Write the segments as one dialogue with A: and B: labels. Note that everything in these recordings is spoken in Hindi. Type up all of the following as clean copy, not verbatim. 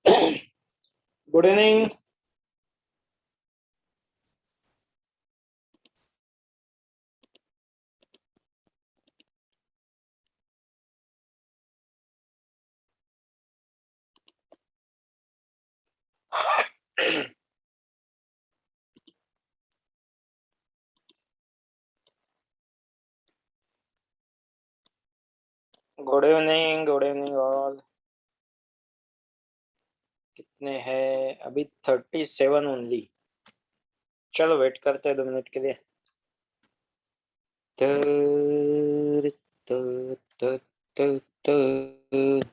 A: Good evening. Good evening, good evening all. कितने हैं अभी? 37 ओनली। चलो वेट करते हैं 2 मिनट के लिए। तर, तर, तर, तर, तर।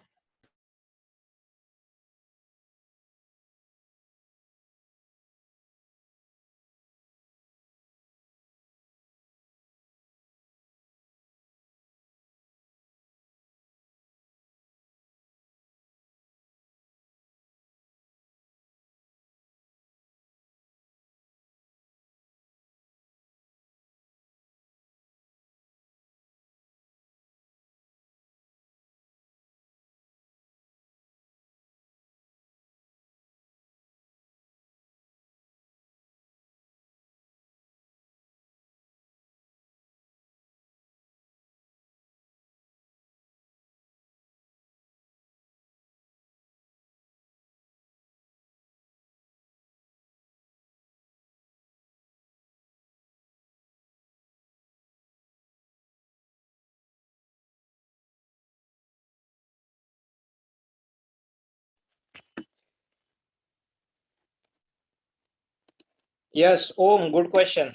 A: यस ओम, गुड क्वेश्चन।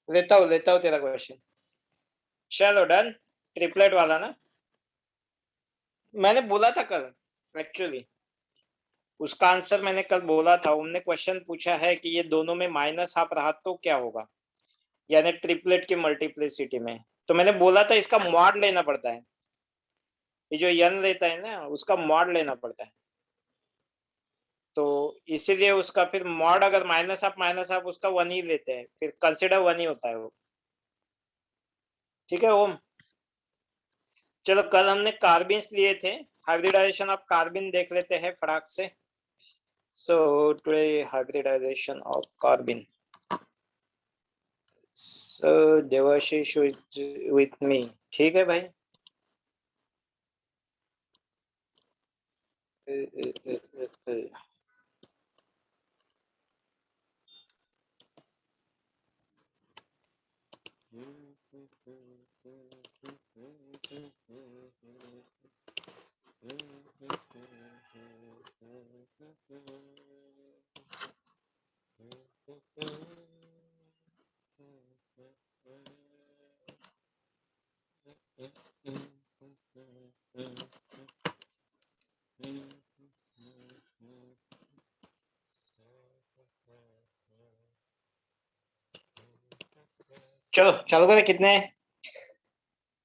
A: लेता हूँ तेरा क्वेश्चन। चलो डन। ट्रिपलेट वाला ना, मैंने बोला था कल। एक्चुअली उसका आंसर मैंने कल बोला था। उनने क्वेश्चन पूछा है कि ये दोनों में माइनस हाफ रहा तो क्या होगा, यानी ट्रिपलेट की मल्टीप्लिसिटी में। तो मैंने बोला था इसका मॉड लेना पड़ता है। ये जो n लेता है ना, उसका मॉड लेना पड़ता है। तो इसीलिए उसका फिर मॉड अगर माइनस आप उसका 1 ही लेते हैं, फिर कंसिडर 1 ही होता है वो। ठीक है ओम। चलो कल हमने कार्बिन्स लिए थे, हाइब्रिडाइजेशन ऑफ कार्बिन देख लेते हैं फटाक से। So today hybridisation of carbene. सो देवाशीष विथ मी। ठीक है भाई। चलो चालू करें। कितने?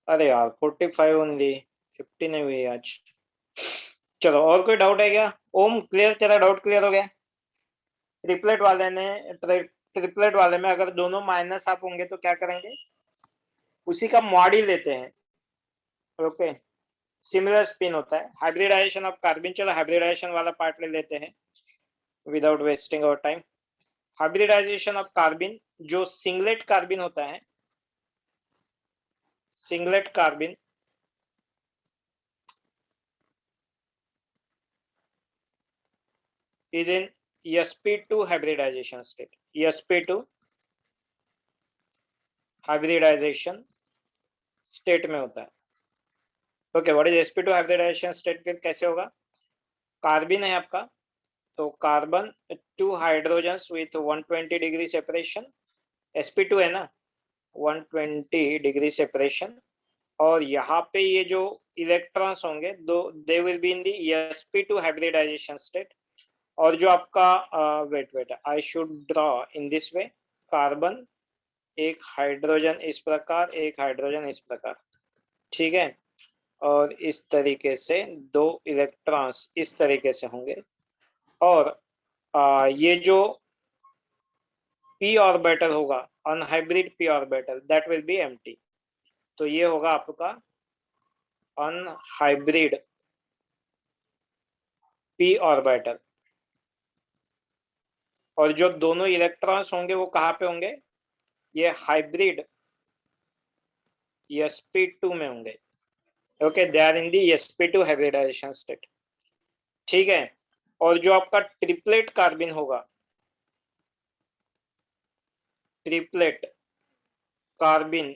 A: अरे यार 45 ओनली, 50 नहीं हुई आज। चलो और कोई डाउट है क्या? ओम क्लियर, तेरा डाउट क्लियर हो गया? ट्रिपलेट वाले ने ट्रिपलेट वाले में अगर दोनों माइनस आप होंगे तो क्या करेंगे? उसी का मॉड ही लेते हैं। ओके, सिमिलर स्पिन होता है हाइब्रिडाइजेशन ऑफ कार्बिन। चलो हाइब्रिडाइजेशन वाला पार्ट ले लेते हैं without wasting our time. Hybridization of carbene, जो सिंगलेट कार्बिन होता है, singlet carbene is in sp2 hybridization state। sp2 hybridisation state में होता है। Okay, what is sp2 hybridisation state? फिर कैसे होगा? कार्बिन है आपका, तो carbon 2 hydrogens with 120 degree separation. sp2 है ना, 120 डिग्री सेपरेशन। और यहाँ पे ये जो इलेक्ट्रॉन्स होंगे दो, they will be in the sp2 hybridisation state. और जो आपका wait I should draw in this way. Carbon, एक हाइड्रोजन इस प्रकार, एक हाइड्रोजन इस प्रकार। ठीक है, और इस तरीके से दो इलेक्ट्रॉन्स इस तरीके से होंगे। और ये जो p ऑर्बिटल होगा, unhybrid p orbital, that will be empty. तो ये होगा आपका अनहाइब्रिड p ऑर्बिटल, और जो दोनों इलेक्ट्रॉन्स होंगे वो कहाँ पे होंगे, ये हाइब्रिड sp2 में होंगे। Okay, they are in the sp2 hybridisation state. ठीक है, और जो आपका ट्रिपलेट कार्बिन होगा, ट्रिपलेट कार्बिन,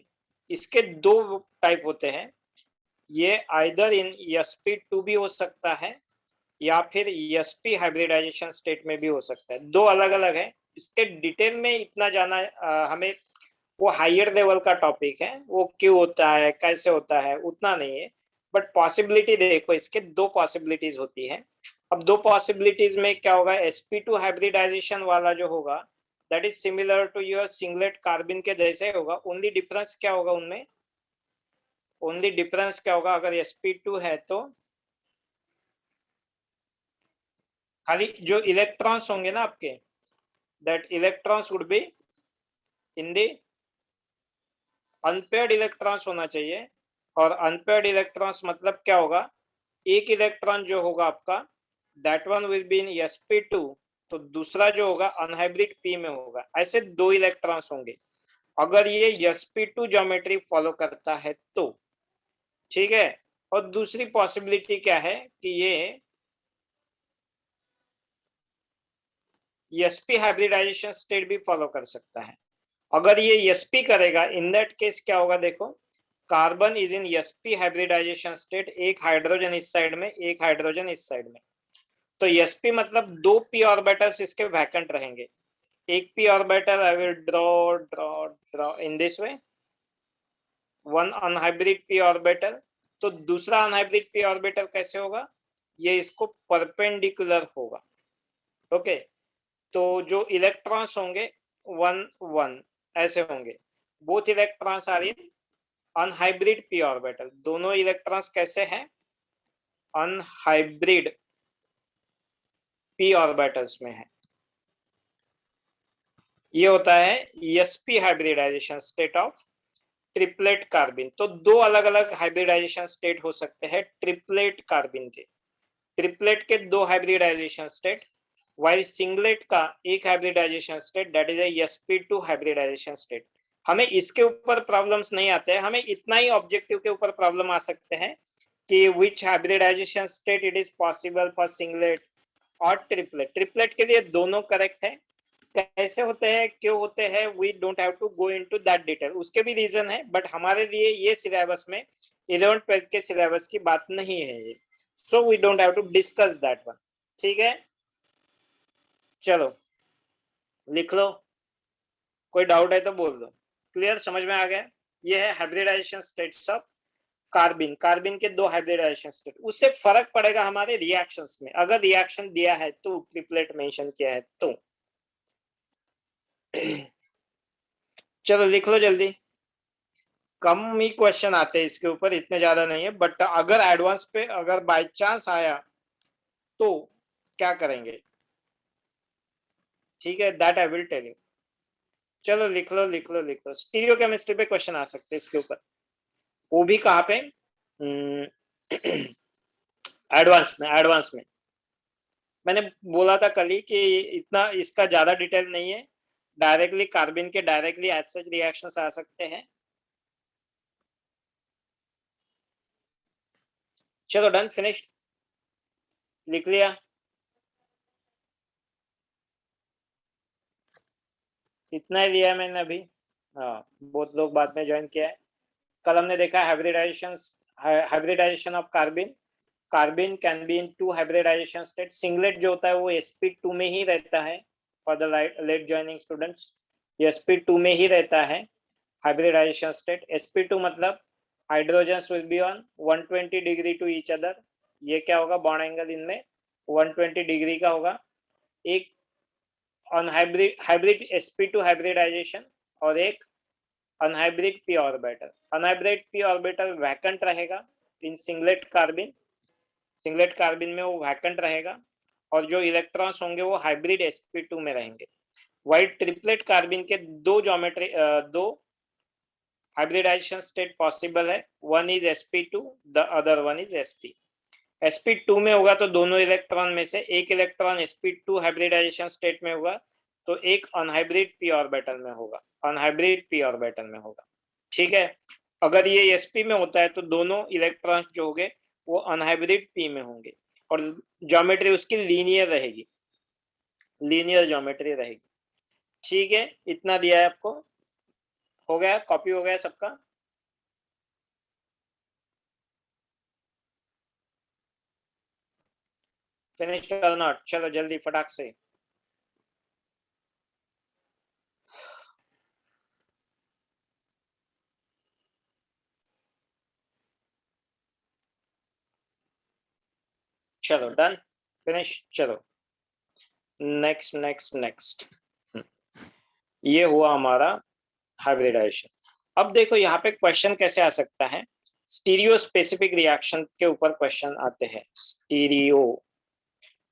A: इसके दो टाइप होते हैं, ये आइदर इन sp2 भी हो सकता है या फिर sp हाइब्रिडाइजेशन स्टेट में भी हो सकता है। दो अलग अलग है, इसके डिटेल में इतना जाना हमें, वो हायर लेवल का टॉपिक है, वो क्यों होता है कैसे होता है उतना नहीं है, बट पॉसिबिलिटी देखो, इसके दो पॉसिबिलिटीज होती है। अब दो पॉसिबिलिटीज में क्या होगा, sp2 हाइब्रिडाइजेशन वाला जो होगा that is similar to your singlet carbene के जैसे होगा, ओनली डिफरेंस क्या होगा उनमें, ओनली डिफरेंस क्या होगा, अगर sp2 है तो खाली जो इलेक्ट्रॉन्स होंगे ना आपके, that electrons would be in the unpaired electrons होना चाहिए, और अनपेयर्ड इलेक्ट्रॉन्स मतलब क्या होगा, एक इलेक्ट्रॉन जो होगा आपका that one will be in sp2, तो दूसरा जो होगा अनहाइब्रिड p में होगा, ऐसे दो इलेक्ट्रॉन्स होंगे अगर ये sp2 ज्योमेट्री फॉलो करता है तो। ठीक है, और दूसरी पॉसिबिलिटी क्या है कि ये sp हाइब्रिडाइजेशन स्टेट भी फॉलो कर सकता है। अगर ये sp करेगा, इन दैट केस क्या होगा, देखो carbon is in sp hybridisation state, एक हाइड्रोजन इस साइड में, एक हाइड्रोजन इस साइड में, तो sp मतलब दो p ऑर्बिटल्स इसके वैकेंट रहेंगे, एक p orbital I will draw draw draw in this way, one unhybrid p orbital, तो दूसरा अनहाइब्रिड p ऑर्बिटल कैसे होगा, ये इसको परपेंडिकुलर होगा। ओके, तो जो इलेक्ट्रॉन्स होंगे वन वन ऐसे होंगे, both electrons are in unhybrid p orbital, दोनों इलेक्ट्रॉन्स कैसे हैं, अनहाइब्रिड p ऑर्बिटल्स में है। ये होता है sp hybridisation state of triplet carbene. तो दो अलग अलग हाइब्रिडाइजेशन स्टेट हो सकते हैं ट्रिपलेट कार्बिन के, ट्रिपलेट के दो हाइब्रिडाइजेशन स्टेट, वाइल सिंगलेट का एक hybridisation state that is sp2 hybridisation state. हमें इसके ऊपर प्रॉब्लम्स नहीं आते हैं, हमें इतना ही ऑब्जेक्टिव के ऊपर प्रॉब्लम आ सकते हैं कि which hybridization state it is possible for singlet और ट्रिपलेट। ट्रिपलेट के लिए दोनों करेक्ट है, कैसे होते हैं क्यों होते हैं, we don't have to go into that detail, उसके भी रीजन है, बट हमारे लिए ये सिलेबस में 11th-12th के सिलेबस की बात नहीं है ये, so we don't have to discuss that one. ठीक है, चलो लिख लो, कोई डाउट है तो बोल दो। क्लियर, समझ में आ गया, ये है हाइब्रिडाइजेशन स्टेट्स ऑफ कार्बिन, कार्बिन के दो हाइब्रिडाइजेशन स्टेट, उससे फर्क पड़ेगा हमारे रिएक्शंस में, अगर रिएक्शन दिया है तो, ट्रिपलेट मेंशन किया है तो। चलो लिख लो जल्दी, कम ही क्वेश्चन आते हैं इसके ऊपर, इतने ज्यादा नहीं है, बट अगर एडवांस पे अगर बाय चांस आया तो क्या करेंगे, ठीक है, that I will tell you. चलो लिख लो लिख लो लिख लो, स्टीरियो केमिस्ट्री पे क्वेश्चन आ सकते हैं इसके ऊपर, वो भी कहाँ पे, एडवांस में, एडवांस में मैंने बोला था कल ही कि इतना इसका ज्यादा डिटेल नहीं है, डायरेक्टली कार्बिन के डायरेक्टली एज सच रिएक्शंस आ सकते हैं। चलो डन, फिनिश्ड, लिख लिया, इतना ही लिया मैंने अभी। हाँ, बहुत लोग बाद में ज्वाइन किया है। कल हमने देखा hybridisation of carbene, carbene can be in two hybridisation state, singlet जो होता है वो sp2 में ही रहता है, for the late joining students ये sp2 में ही रहता है हाइब्रिडाइजेशन स्टेट। sp2 मतलब hydrogens will be on 120 degree to each other, ये क्या होगा, बॉन्ड एंगल इनमें 120 डिग्री का होगा, एक अनहाइब्रिड हाइब्रिड sp2 हाइब्रिडाइजेशन, और एक unhybrid p orbital, unhybrid p orbital vacant रहेगा इन सिंगलेट कार्बिन, सिंगलेट कार्बिन में वो वैकेंट रहेगा, और जो इलेक्ट्रॉन्स होंगे वो हाइब्रिड sp2 में रहेंगे। वाइट ट्रिपलेट कार्बिन के दो ज्योमेट्री दो हाइब्रिडाइजेशन स्टेट पॉसिबल है, one is sp2, the other one is sp। sp2 में होगा तो दोनों इलेक्ट्रॉन में से एक इलेक्ट्रॉन sp2 हाइब्रिडाइजेशन स्टेट में होगा तो एक अनहाइब्रिड p ऑर्बिटल में होगा, अनहाइब्रिड p ऑर्बिटल में होगा। ठीक है, अगर ये sp में होता है तो दोनों इलेक्ट्रॉन्स जो होंगे वो अनहाइब्रिड p में होंगे और ज्योमेट्री उसकी लीनियर रहेगी, लीनियर ज्योमेट्री रहेगी। ठीक है, इतना दिया है आपको, हो गया, कॉपी हो गया सबका। फिनिश और नॉट, चलो जल्दी फटाक से। चलो डन, फिनिश। चलो नेक्स्ट नेक्स्ट नेक्स्ट, ये हुआ हमारा हाइब्रिडाइजेशन। अब देखो यहाँ पे क्वेश्चन कैसे आ सकता है, स्टीरियो स्पेसिफिक रिएक्शन के ऊपर क्वेश्चन आते हैं। Stereo,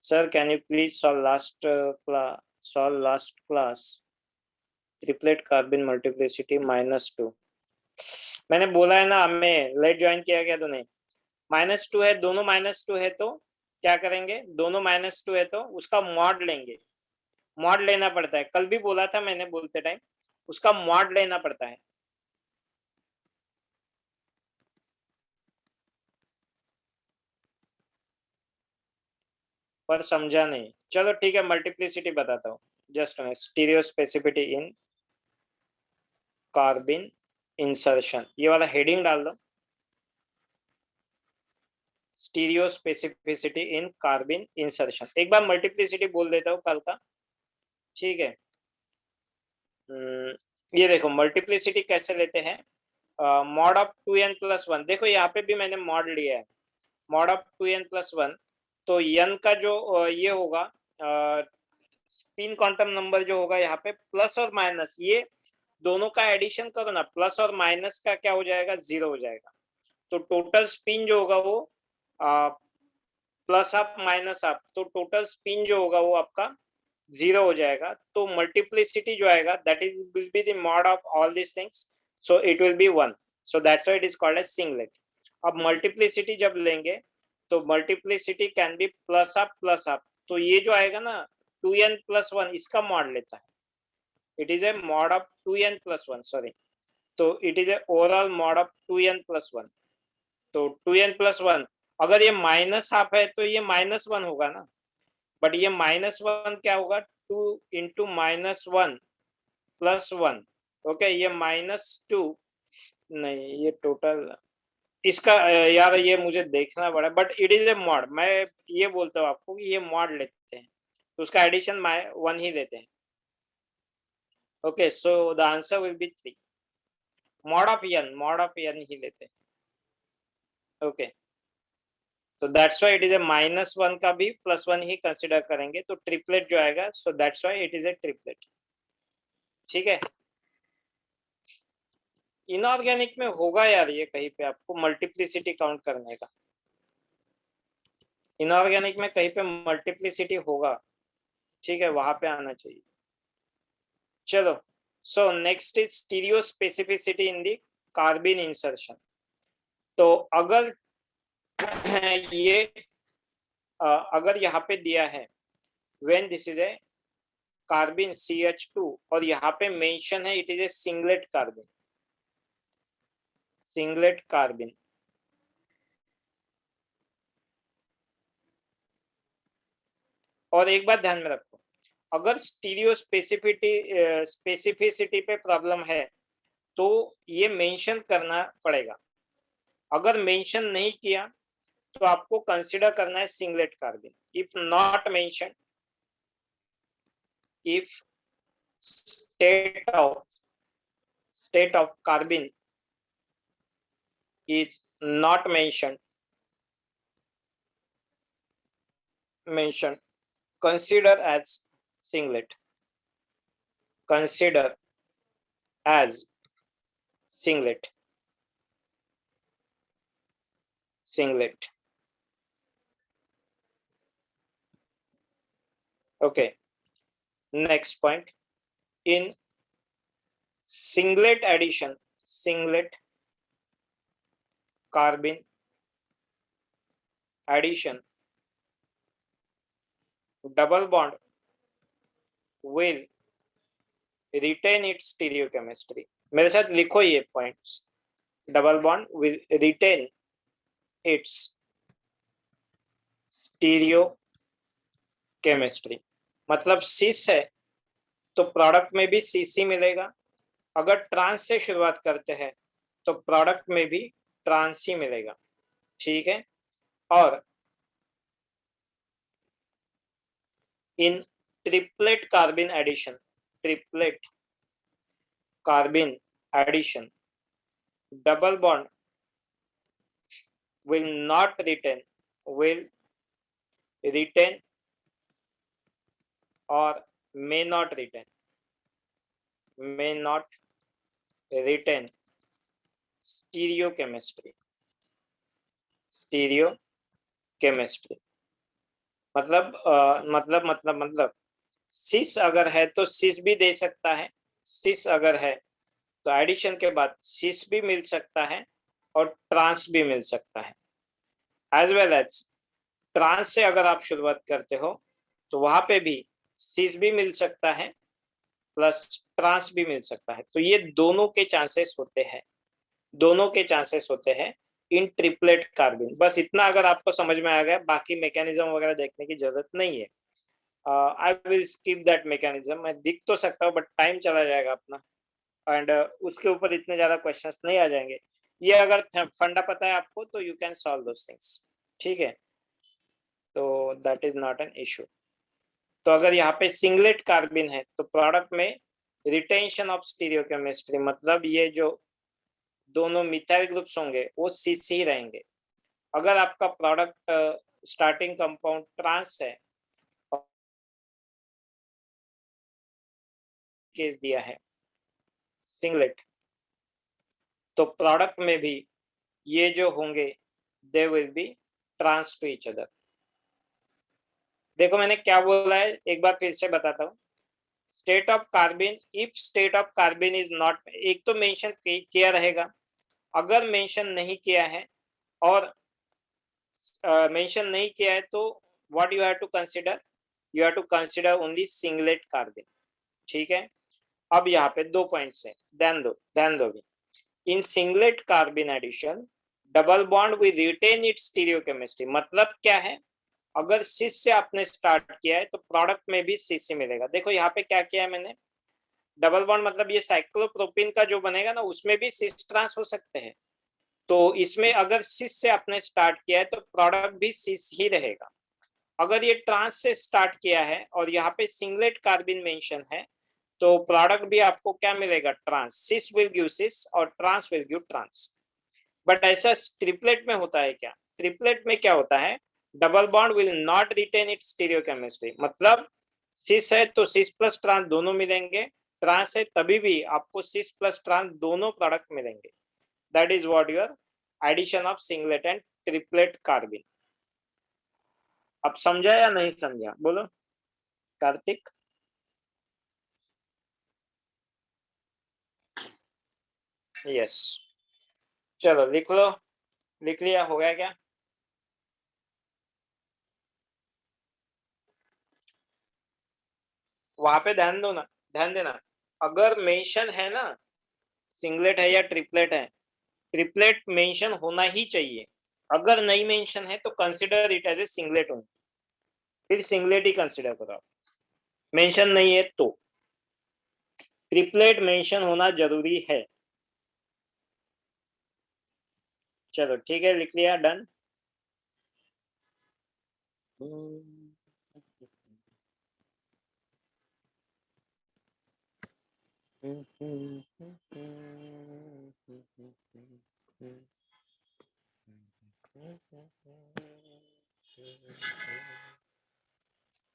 A: sir can you please solve last class triplet carbon multiplicity -2। मैंने बोला है ना, हमें लेट ज्वाइन किया गया तूने, -2 है, दोनों -2 है तो क्या करेंगे, दोनों -2 है तो उसका मॉड लेंगे, मॉड लेना पड़ता है, कल भी बोला था मैंने बोलते टाइम, उसका मॉड लेना पड़ता है। पर समझा नहीं, चलो ठीक है, मल्टीप्लिसिटी बताता हूँ। जस्ट स्टीरियो स्पेसिफिटी इन कार्बिन इंसर्शन, ये वाला हेडिंग डाल दो, स्टीरियो स्पेसिफिसिटी इन कार्बिन इंसर्शन। एक बार मल्टीप्लिसिटी बोल देता हूँ कल का, ठीक है। ये देखो मल्टीप्लिसिटी कैसे लेते हैं, मॉड ऑफ 2n+1, देखो यहाँ पे भी मैंने मॉड लिया है, मॉड ऑफ 2n+1, तो n का जो ये होगा स्पिन क्वांटम नंबर जो होगा यहाँ पे प्लस और माइनस, ये दोनों का एडिशन करो ना, प्लस और माइनस का क्या हो जाएगा, 0 हो जाएगा। तो टोटल स्पिन जो होगा वो प्लस अप माइनस अप, तो टोटल स्पिन जो होगा वो आपका 0 हो जाएगा। तो मल्टीप्लिसिटी जो आएगा that is will be the mod of all this things, so it will be 1, so that's why it is called as singlet. अब मल्टीप्लिसिटी जब लेंगे तो multiplicity can be plus up, तो ये जो आएगा ना 2n+1 इसका मॉड लेता है, it is a mod of 2n+1, sorry, तो it is a overall mod of 2n+1। तो 2n+1, अगर ये माइनस हाफ है तो ये -1 होगा ना, बट ये -1 क्या होगा, 2 × -1 + 1, ओके, ये -2, नहीं ये टोटल इसका यार ये मुझे देखना पड़ा, but it is a mod, मैं ये बोलता हूँ आपको कि ये मॉड लेते हैं तो उसका एडिशन 1 ही लेते हैं। Okay, so the answer will be 3, mod of n ही लेते हैं। ओके, तो दैट्स व्हाई इट इज ए -1 का भी +1 ही कंसिडर करेंगे, तो ट्रिपलेट जो आएगा, सो that's why it is A triplet. ठीक है, इनऑर्गेनिक में होगा यार ये कहीं पे आपको मल्टीप्लिसिटी काउंट करने का, इनऑर्गेनिक में कहीं पे मल्टीप्लिसिटी होगा, ठीक है, वहां पे आना चाहिए। चलो, so next is stereospecificity in the carbene insertion. तो अगर ये अगर यहाँ पे दिया है when this is a carbene CH2 और यहाँ पे मेंशन है it is a singlet carbene, singlet carbene, और एक बात ध्यान में रखो, अगर स्टीरियो स्पेसिफिसिटी पे प्रॉब्लम है तो ये मेंशन करना पड़ेगा, अगर मेंशन नहीं किया तो आपको कंसीडर करना है singlet कार्बिन। If not mention, if state of carbon is not mentioned, consider as singlet, consider as singlet, singlet। Okay, next point, in singlet addition, singlet carbon addition, double bond will retain its stereochemistry. मेरे साथ लिखो ये points. Double bond will retain its stereochemistry. मतलब सिस है तो प्रोडक्ट में भी सीसी मिलेगा. अगर ट्रांस से शुरुआत करते हैं तो प्रोडक्ट में भी ट्रांस ही मिलेगा. ठीक है. और in triplet carbene addition, triplet carbene addition, double bond will not retain, will retain or may not retain, may not retain stereochemistry, stereochemistry. मतलब सिस अगर है तो सिस भी दे सकता है. सिस अगर है तो एडिशन के बाद सिस भी मिल सकता है और ट्रांस भी मिल सकता है. एज वेल एज ट्रांस से अगर आप शुरुआत करते हो तो वहां पे भी सिस भी मिल सकता है प्लस ट्रांस भी मिल सकता है. तो ये दोनों के चांसेस होते हैं, दोनों के चांसेस होते हैं इन ट्रिपलेट कार्बिन. बस इतना अगर आपको समझ में आ गया, बाकी मैकेनिज्म वगैरह देखने की जरूरत नहीं है. I will skip that mechanism. मैं दिख तो सकता हूँ बट टाइम चला जाएगा अपना, एंड उसके ऊपर इतने ज्यादा क्वेश्चंस नहीं आ जाएंगे. ये अगर फंडा पता है आपको तो you can solve those things. ठीक है, तो that is not an issue. तो अगर यहाँ पे सिंगलेट कार्बिन है तो प्रोडक्ट में रिटेंशन ऑफ स्टीरियोकेमिस्ट्री, मतलब ये जो दोनों मिथाइल ग्रुप्स होंगे वो सिस ही रहेंगे. अगर आपका प्रोडक्ट स्टार्टिंग कंपाउंड ट्रांस है, केस दिया है सिंगलेट, तो प्रोडक्ट में भी ये जो होंगे they will be trans to each other. देखो मैंने क्या बोला है, एक बार फिर से बताता हूँ. State of कार्बिन, if state of कार्बिन is not, एक तो मेंशन किया रहेगा. अगर मेंशन नहीं किया है और मेंशन नहीं किया है तो what you have to consider, you have to consider only singlet carbene. ठीक है. अब यहाँ पे 2 पॉइंट्स है, ध्यान दो. In singlet carbene addition double bond with retain its stereochemistry. मतलब क्या है, अगर सिस से आपने स्टार्ट किया है तो प्रोडक्ट में भी सिस ही मिलेगा. देखो यहाँ पे क्या किया है मैंने, डबल बॉन्ड मतलब ये साइक्लोप्रोपीन का जो बनेगा ना उसमें भी सिस ट्रांस हो सकते हैं. तो इसमें अगर सिस से आपने स्टार्ट किया है तो प्रोडक्ट भी सिस ही रहेगा. अगर ये ट्रांस से स्टार्ट किया है और यहाँ पे सिंगलेट कार्बिन मेंशन है तो प्रोडक्ट भी आपको क्या मिलेगा, trans. Cis will give cis और trans will give trans. But ऐसा ट्रिपलेट में होता है क्या, ट्रिपलेट में क्या होता है, double bond will not retain its stereochemistry. मतलब सिस है तो सिस प्लस ट्रांस दोनों मिलेंगे, ट्रांस है तभी भी आपको सिस प्लस ट्रांस दोनों प्रोडक्ट मिलेंगे. That is what your addition of singlet and triplet carbene. अब समझा या नहीं समझा, बोलो कार्तिक. यस, चलो लिख लो. लिख लिया, हो गया क्या? वहां पे ध्यान दो ना, ध्यान देना. अगर मेंशन है ना, सिंगलेट है या ट्रिपलेट है, ट्रिपलेट मेंशन होना ही चाहिए. अगर नहीं मेंशन है तो consider it as a singlet only, फिर सिंगलेट ही कंसिडर करो. मेंशन नहीं है तो ट्रिपलेट मेंशन होना जरूरी है. चलो ठीक है, लिख लिया, डन.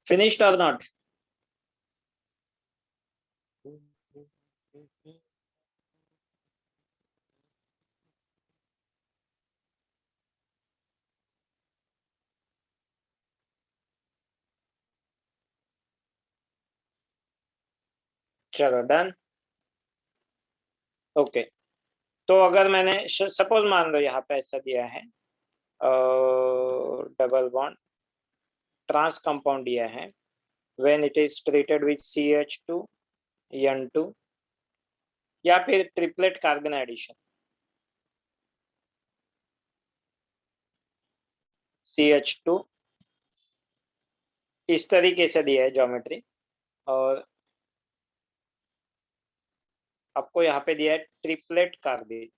A: Finished or not? चलो डन. ओके. तो अगर मैंने सपोज मान लो यहाँ पे ऐसा दिया है, डबल बॉन्ड ट्रांस कंपाउंड दिया है when it is treated with CH2 N2 या फिर ट्रिपलेट कार्बन एडिशन CH2 इस तरीके से दिया है ज्योमेट्री और आपको यहाँ पे दिया है triplet carbene.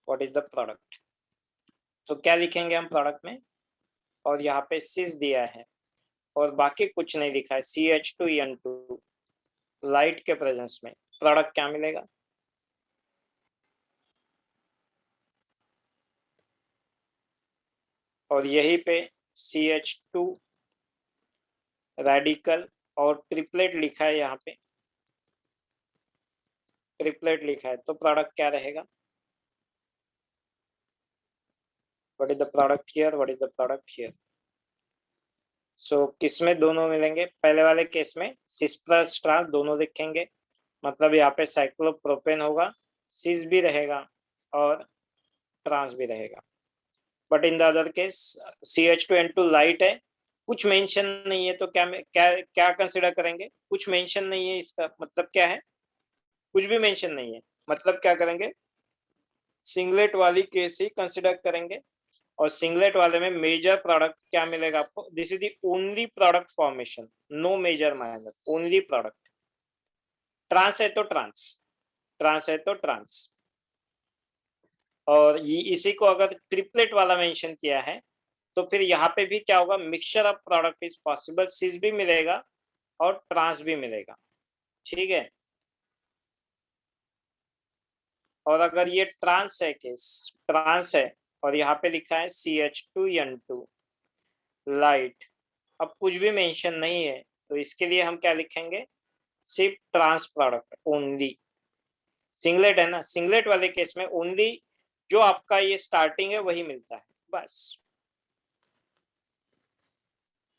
A: What is the product? तो क्या लिखेंगे हम प्रोडक्ट में? और यहाँ पे सिस दिया है और बाकी कुछ नहीं लिखा है। CH2N2 लाइट के प्रेजेंस में प्रोडक्ट क्या मिलेगा? और यहीं पे CH2 रेडिकल और ट्रिपलेट लिखा है, यहाँ पे ट्रिपलेट लिखा है, तो प्रोडक्ट क्या रहेगा? What is the product here? What is the product here? So किसमें दोनों मिलेंगे? पहले वाले केस में सिस प्लस ट्रांस दोनों लिखेंगे, मतलब यहाँ पे साइक्लोप्रोपेन होगा, सिस भी रहेगा और ट्रांस भी रहेगा। But in the other case CH2N2 light है, कुछ मेंशन नहीं है, तो क्या क्या क्या कंसिडर करेंगे? कुछ मेंशन नहीं है, इसका मतलब क्या है? कुछ भी मेंशन नहीं है, मतलब क्या करेंगे? सिंगलेट वाली केस ही कंसिडर करेंगे। और सिंगलेट वाले में मेजर प्रोडक्ट क्या मिलेगा आपको? This is the only product formation, no major minor, only product. Trans है तो ट्रांस, ट्रांस है तो ट्रांस। और ये इसी को अगर ट्रिपलेट वाला मेंशन किया है तो फिर यहाँ पे भी क्या होगा? Mixture of product is possible, cis भी मिलेगा और ट्रांस भी मिलेगा, ठीक है। और अगर ये ट्रांस है, केस ट्रांस है और यहाँ पे लिखा है CH2N2 लाइट, अब कुछ भी मेंशन नहीं है, तो इसके लिए हम क्या लिखेंगे? सिर्फ ट्रांस प्रोडक्ट ओनली। सिंगलेट है ना, सिंगलेट वाले केस में ओनली जो आपका ये स्टार्टिंग है वही मिलता है, बस।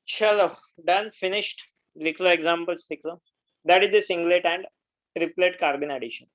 A: चलो डन, फिनिश्ड। लिख लो, एग्जांपल्स लिख लो। That is the singlet and triplet carbon addition.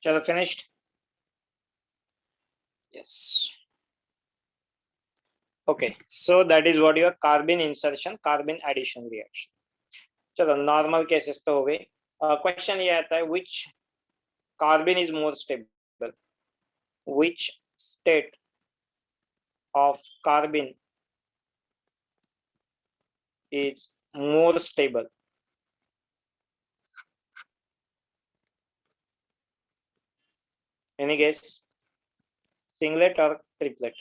A: चलो finished, yes. Okay, so that is what your carbon insertion carbon addition reaction. चलो नॉर्मल केसेस तो हो गए। क्वेश्चन ये आता है, which carbon is more stable? Which state of carbon is more stable? Any guess? Singlet or triplet?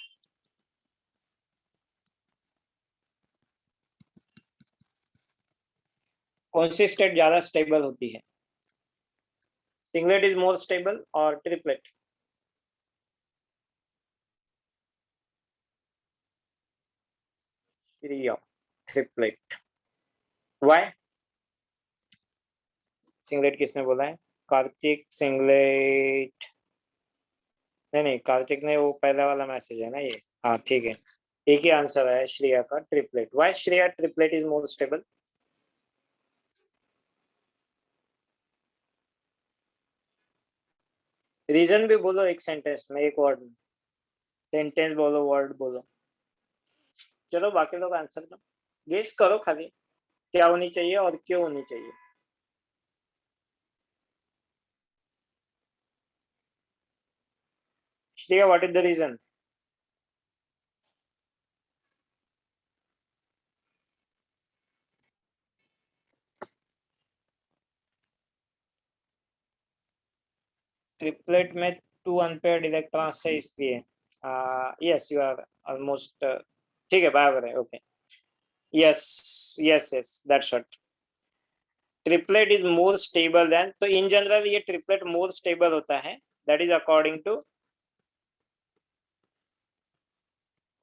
A: कौन सी स्टेट ज्यादा स्टेबल होती है? सिंगलेट इज मोर स्टेबल और ट्रिपलेट? ट्रिपलेट। व्हाई? सिंगलेट किसने बोला है? कार्तिक सिंगलेट? नहीं नहीं, कार्तिक ने, वो पहला वाला मैसेज है ना ये। हाँ ठीक है, एक ही आंसर है श्रेया का, triplet. Why Shreya triplet is more stable? Reason भी बोलो एक सेंटेंस में, एक वर्ड में। सेंटेंस बोलो, वर्ड बोलो। चलो बाकी लोग आंसर दो, गेस करो खाली, क्या होनी चाहिए और क्यों होनी चाहिए। Shreya, what is the reason? Triplet में 2 अनपेयर्ड इलेक्ट्रॉन्स है, इसलिए। यस, यू आर ऑलमोस्ट, ठीक है, बराबर है, okay. yes, that's what. Triplet is more stable then, तो इन जनरल ये ट्रिपलेट मोर स्टेबल होता है, that is according to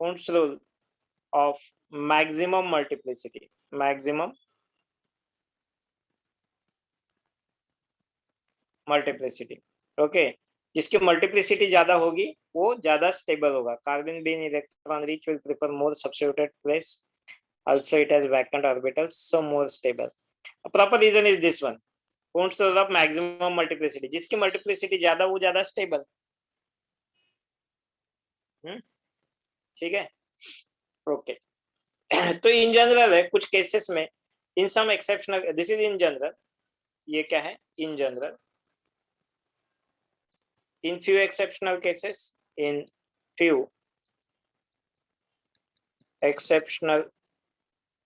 A: Hund's rule of maximum multiplicity. Maximum multiplicity. Okay, जिसकी मल्टीप्लिसिटी ज्यादा होगी वो ज्यादा स्टेबल होगा. Carbene electron rich will prefer more substituted place, also it has vacant orbitals, so more stable. A proper reason is this one, Hund's rule of maximum multiplicity. जिसकी मल्टीप्लिसिटी ज्यादा वो ज्यादा स्टेबल. ठीक है, ओके. तो इन जनरल है, कुछ केसेस में, in some exceptional, this is in general, ये क्या है in general, in few exceptional cases, in few exceptional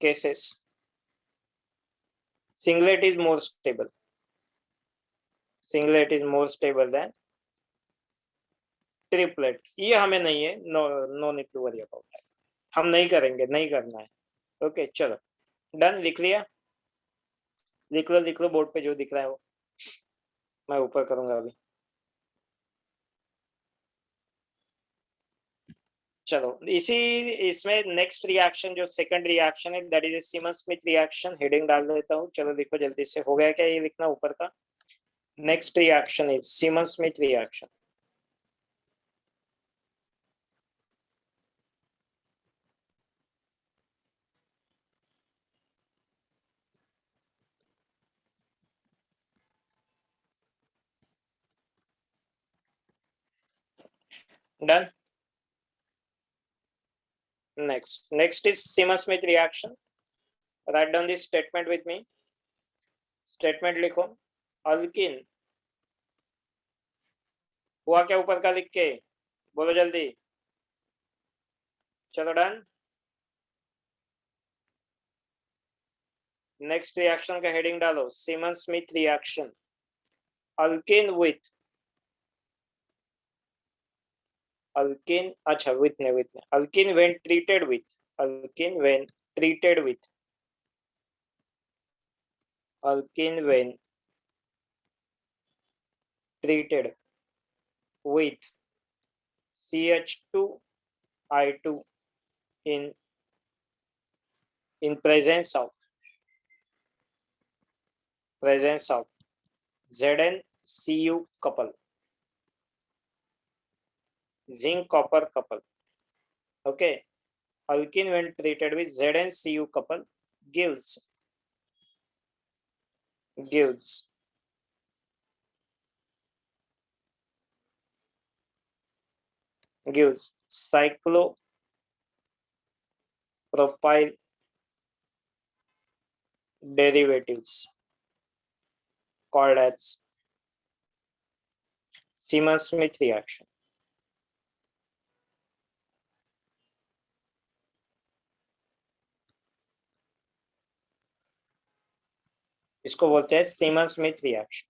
A: cases, singlet is more stable. Singlet is more stable than triplet. ये हमें नहीं है, no need to worry about that. हम नहीं करेंगे, नहीं करना है. ओके, चलो डन. लिख लिया, लिख लो बोर्ड पे जो दिख रहा है वो. मैं ऊपर करूंगा अभी. चलो, इसी इसमें नेक्स्ट रिएक्शन जो सेकंड रिएक्शन है, that is semen Smith reaction. Heading डाल देता हूँ, चलो देखो जल्दी से. हो गया क्या ये लिखना ऊपर का? Next reaction is semen Smith reaction. Done. next is semen Smith reaction. Write down this statement with me. Statement लिखो. अल्किन हुआ क्या ऊपर का लिख के बोलो जल्दी. चलो डन. नेक्स्ट रिएक्शन का हेडिंग डालो, semen Smith reaction. Alkene with, alkene, अच्छा विथ ने, alkene when treated with, alkene when treated with, alkene when treated with CH2I2 in presence of ZnCu couple, zinc copper couple. Okay, alkene when treated with ZnCu couple gives cyclopropyl derivatives called as semen Smith reaction. इसको बोलते हैं सीमन स्मिथ रिएक्शन.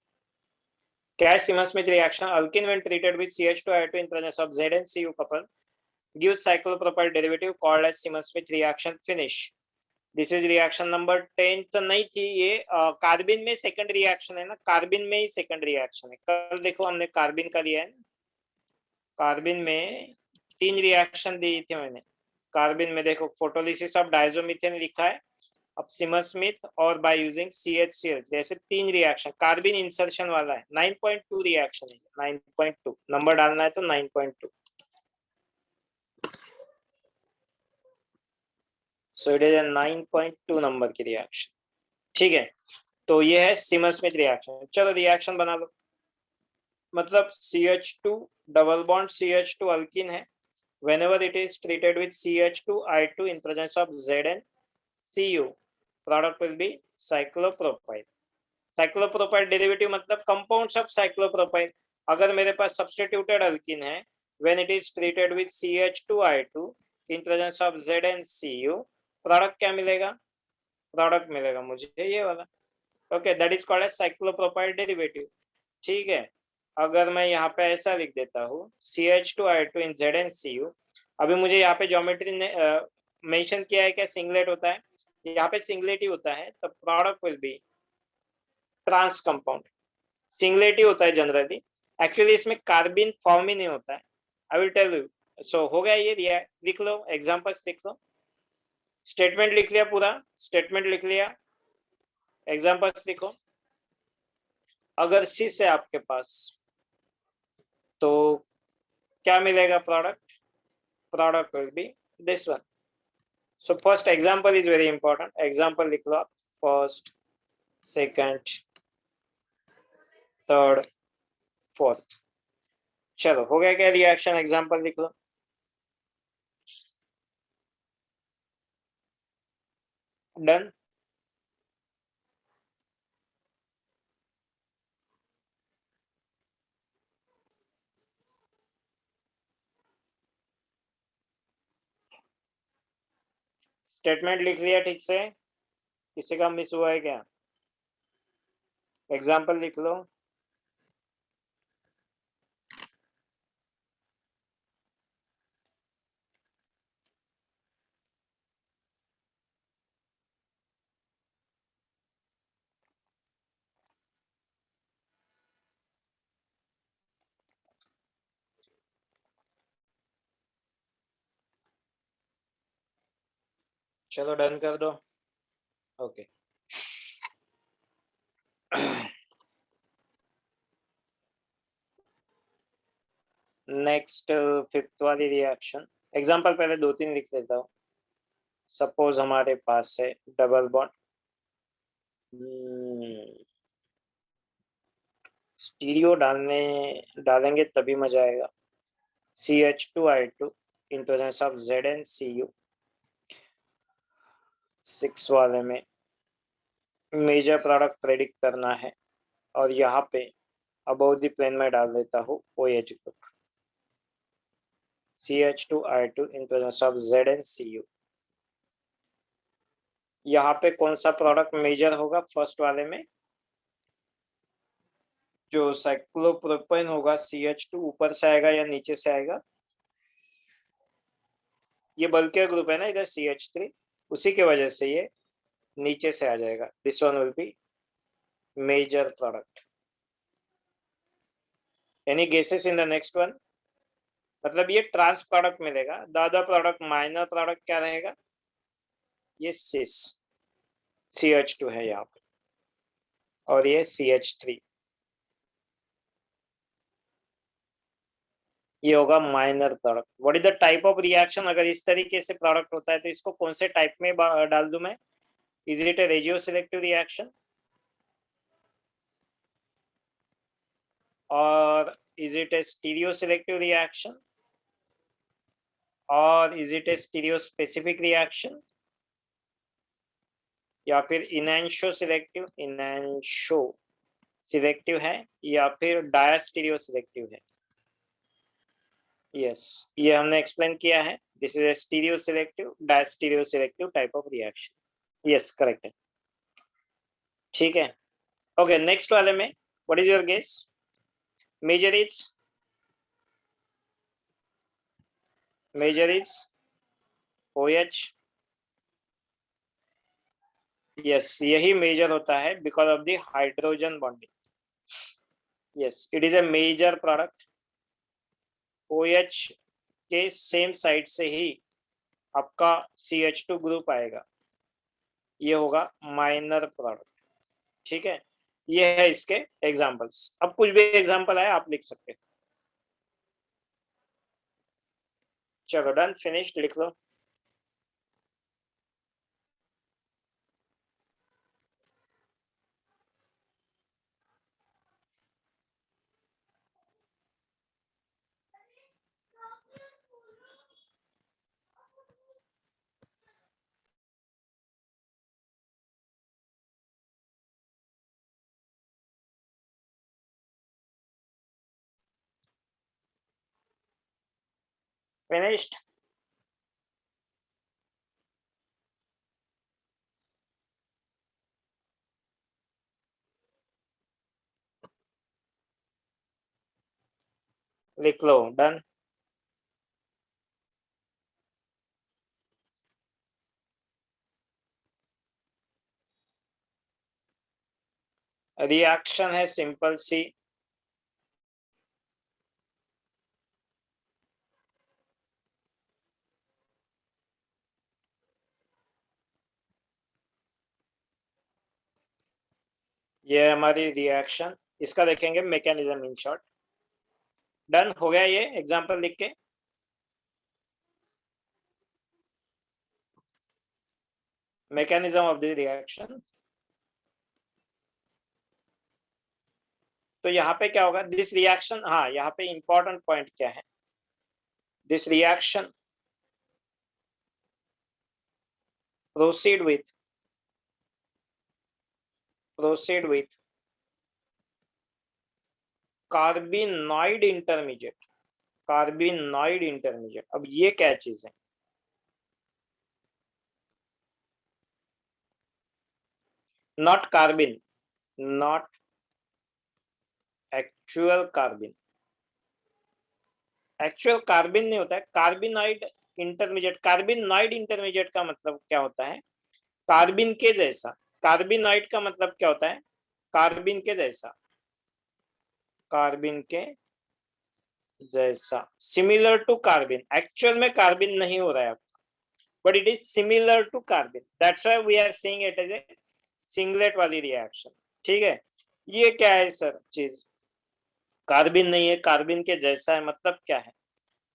A: क्या है semen Smith reaction? Alkene when treated with CH2I2 in presence of ZnCu couple gives cyclopropyl derivative called as semen Smith reaction. Finish. This is reaction number 10. तो नहीं थी ये, कार्बिन में सेकंड रिएक्शन है ना, कार्बिन में ही सेकंड रिएक्शन है. कल देखो हमने कार्बिन का लिया है ना, कार्बिन में 3 रिएक्शन दी थी मैंने. कार्बिन में देखो फोटोलिसिस ऑफ डायजोमीथेन लिखा है, अब सीमन स्मिथ और बाय यूजिंग CHCl, जैसे 3 रिएक्शन. कार्बिन इंसर्शन वाला है, 9.2 रिएक्शन है. 9.2 नंबर डालना है तो 9.2. So it is a 9.2 number की रिएक्शन. ठीक है, तो ये है सीमन स्मिथ रिएक्शन. चलो रिएक्शन बना लो. मतलब CH2 double bond CH2 alkene है, whenever it is treated with CH2I2 in presence of ZnCu, product will be cyclopropyl. Cyclopropyl derivative मतलब कंपाउंड्स ऑफ साइक्लोप्रोपाइल. अगर मेरे पास सब्स्टिट्यूटेड अल्किन है, when it is treated with CH2I2 in presence of ZnCu, product क्या मिलेगा? प्रोडक्ट मिलेगा मुझे ये वाला. Okay, that is called as cyclopropyl derivative. ठीक है, अगर मैं यहाँ पे ऐसा लिख देता हूँ CH2I2 इन ZnCu, अभी मुझे यहाँ पे ज्योमेट्री ने मेंशन किया है क्या सिंगलेट होता है, यहाँ पे सिंगलेटी होता है तो product will be trans compound. सिंगलेटी होता है जनरली, एक्चुअली इसमें कार्बिन फॉर्म ही नहीं होता है। I will tell you. So हो गया ये, दिया लिख लो, एग्जांपल्स लिख लो। स्टेटमेंट लिख लिया, पूरा स्टेटमेंट लिख लिया, एग्जांपल्स लिखो। अगर सिस है आपके पास तो क्या मिलेगा? Product, product will B this one. So first example is very important, example लिख लो आप, फर्स्ट, सेकंड, थर्ड, फोर्थ। चलो हो गया क्या रिएक्शन? एग्जांपल लिख लो। डन। स्टेटमेंट लिख लिया ठीक से? किसी का मिस हुआ है क्या? एग्जांपल लिख लो। चलो डन कर दो। ओके। नेक्स्ट फिफ्थ वाली रिएक्शन, एग्जांपल पहले दो तीन लिख लेता हूँ। सपोज हमारे पास है डबल बॉन्ड, स्टीरियो डालेंगे तभी मजा आएगा। CH2I2 in presence of ZnCu। 6 वाले में मेजर प्रोडक्ट प्रेडिक्ट करना है और यहाँ पे अबव द प्लेन में डाल देता हूँ OH group. CH2I2 in presence of ZnCu। यहाँ पे कौन सा प्रोडक्ट मेजर होगा? फर्स्ट वाले में जो साइक्लोप्रोपेन होगा, CH2 ऊपर से आएगा या नीचे से आएगा? ये बल्कि ग्रुप है ना इधर CH3, उसी की वजह से ये नीचे से आ जाएगा। This one will be major product. Any guesses in the next one? मतलब ये ट्रांस प्रोडक्ट मिलेगा। The other product, minor product क्या रहेगा? ये सिस, CH2 है यहाँ पे, और ये CH3, ये होगा minor product. What is the type of reaction? अगर इस तरीके से प्रोडक्ट होता है तो इसको कौन से टाइप में डाल दूं मैं? Is it a regio selective reaction और is it a stereo selective reaction और is it a stereo specific reaction या फिर इनैंशो सिलेक्टिव? इनैंशो सिलेक्टिव है या फिर डायस्टीरियो सिलेक्टिव है? यस, ये हमने एक्सप्लेन किया है। This is a stereo selective, diastereoselective type of reaction. Yes, correct है। ठीक है। ओके, नेक्स्ट वाले में what is your guess? Major is OH। Yes, यही मेजर होता है because of the hydrogen bonding. Yes, it is a major product. OH के सेम साइड से ही आपका CH2 ग्रुप आएगा, ये होगा माइनर प्रोडक्ट। ठीक है, ये है इसके एग्जांपल्स। अब कुछ भी एग्जांपल है आप लिख सकते हैं। चलो डन, फिनिश्ड, लिख लो। फिनिश्ड। लिख लो, डन। रिएक्शन है सिंपल सी, ये हमारी रिएक्शन, इसका देखेंगे मैकेनिज्म इन शॉर्ट। डन हो गया ये एग्जांपल लिख के। मैकेनिज्म ऑफ द रिएक्शन, तो यहाँ पे क्या होगा, दिस रिएक्शन, हाँ यहाँ पे इंपॉर्टेंट पॉइंट क्या है, this reaction proceed with carbenoid intermediate, carbenoid intermediate. अब ये क्या चीज है, not carbene, not actual carbene, actual carbene नहीं होता है, कार्बिनॉइड इंटरमीडिएट। कार्बिनॉइड इंटरमीडिएट का मतलब क्या होता है, कार्बिन के जैसा। कार्बिनॉइड का मतलब क्या होता है, कार्बिन के जैसा, कार्बिन के जैसा, सिमिलर टू कार्बिन। एक्चुअल में कार्बिन नहीं हो रहा है आपका, but it is similar to carbene, that's why we are saying it is a singlet वाली रिएक्शन। ठीक है, ये क्या है सर चीज, कार्बिन नहीं है, कार्बिन के जैसा है, मतलब क्या है।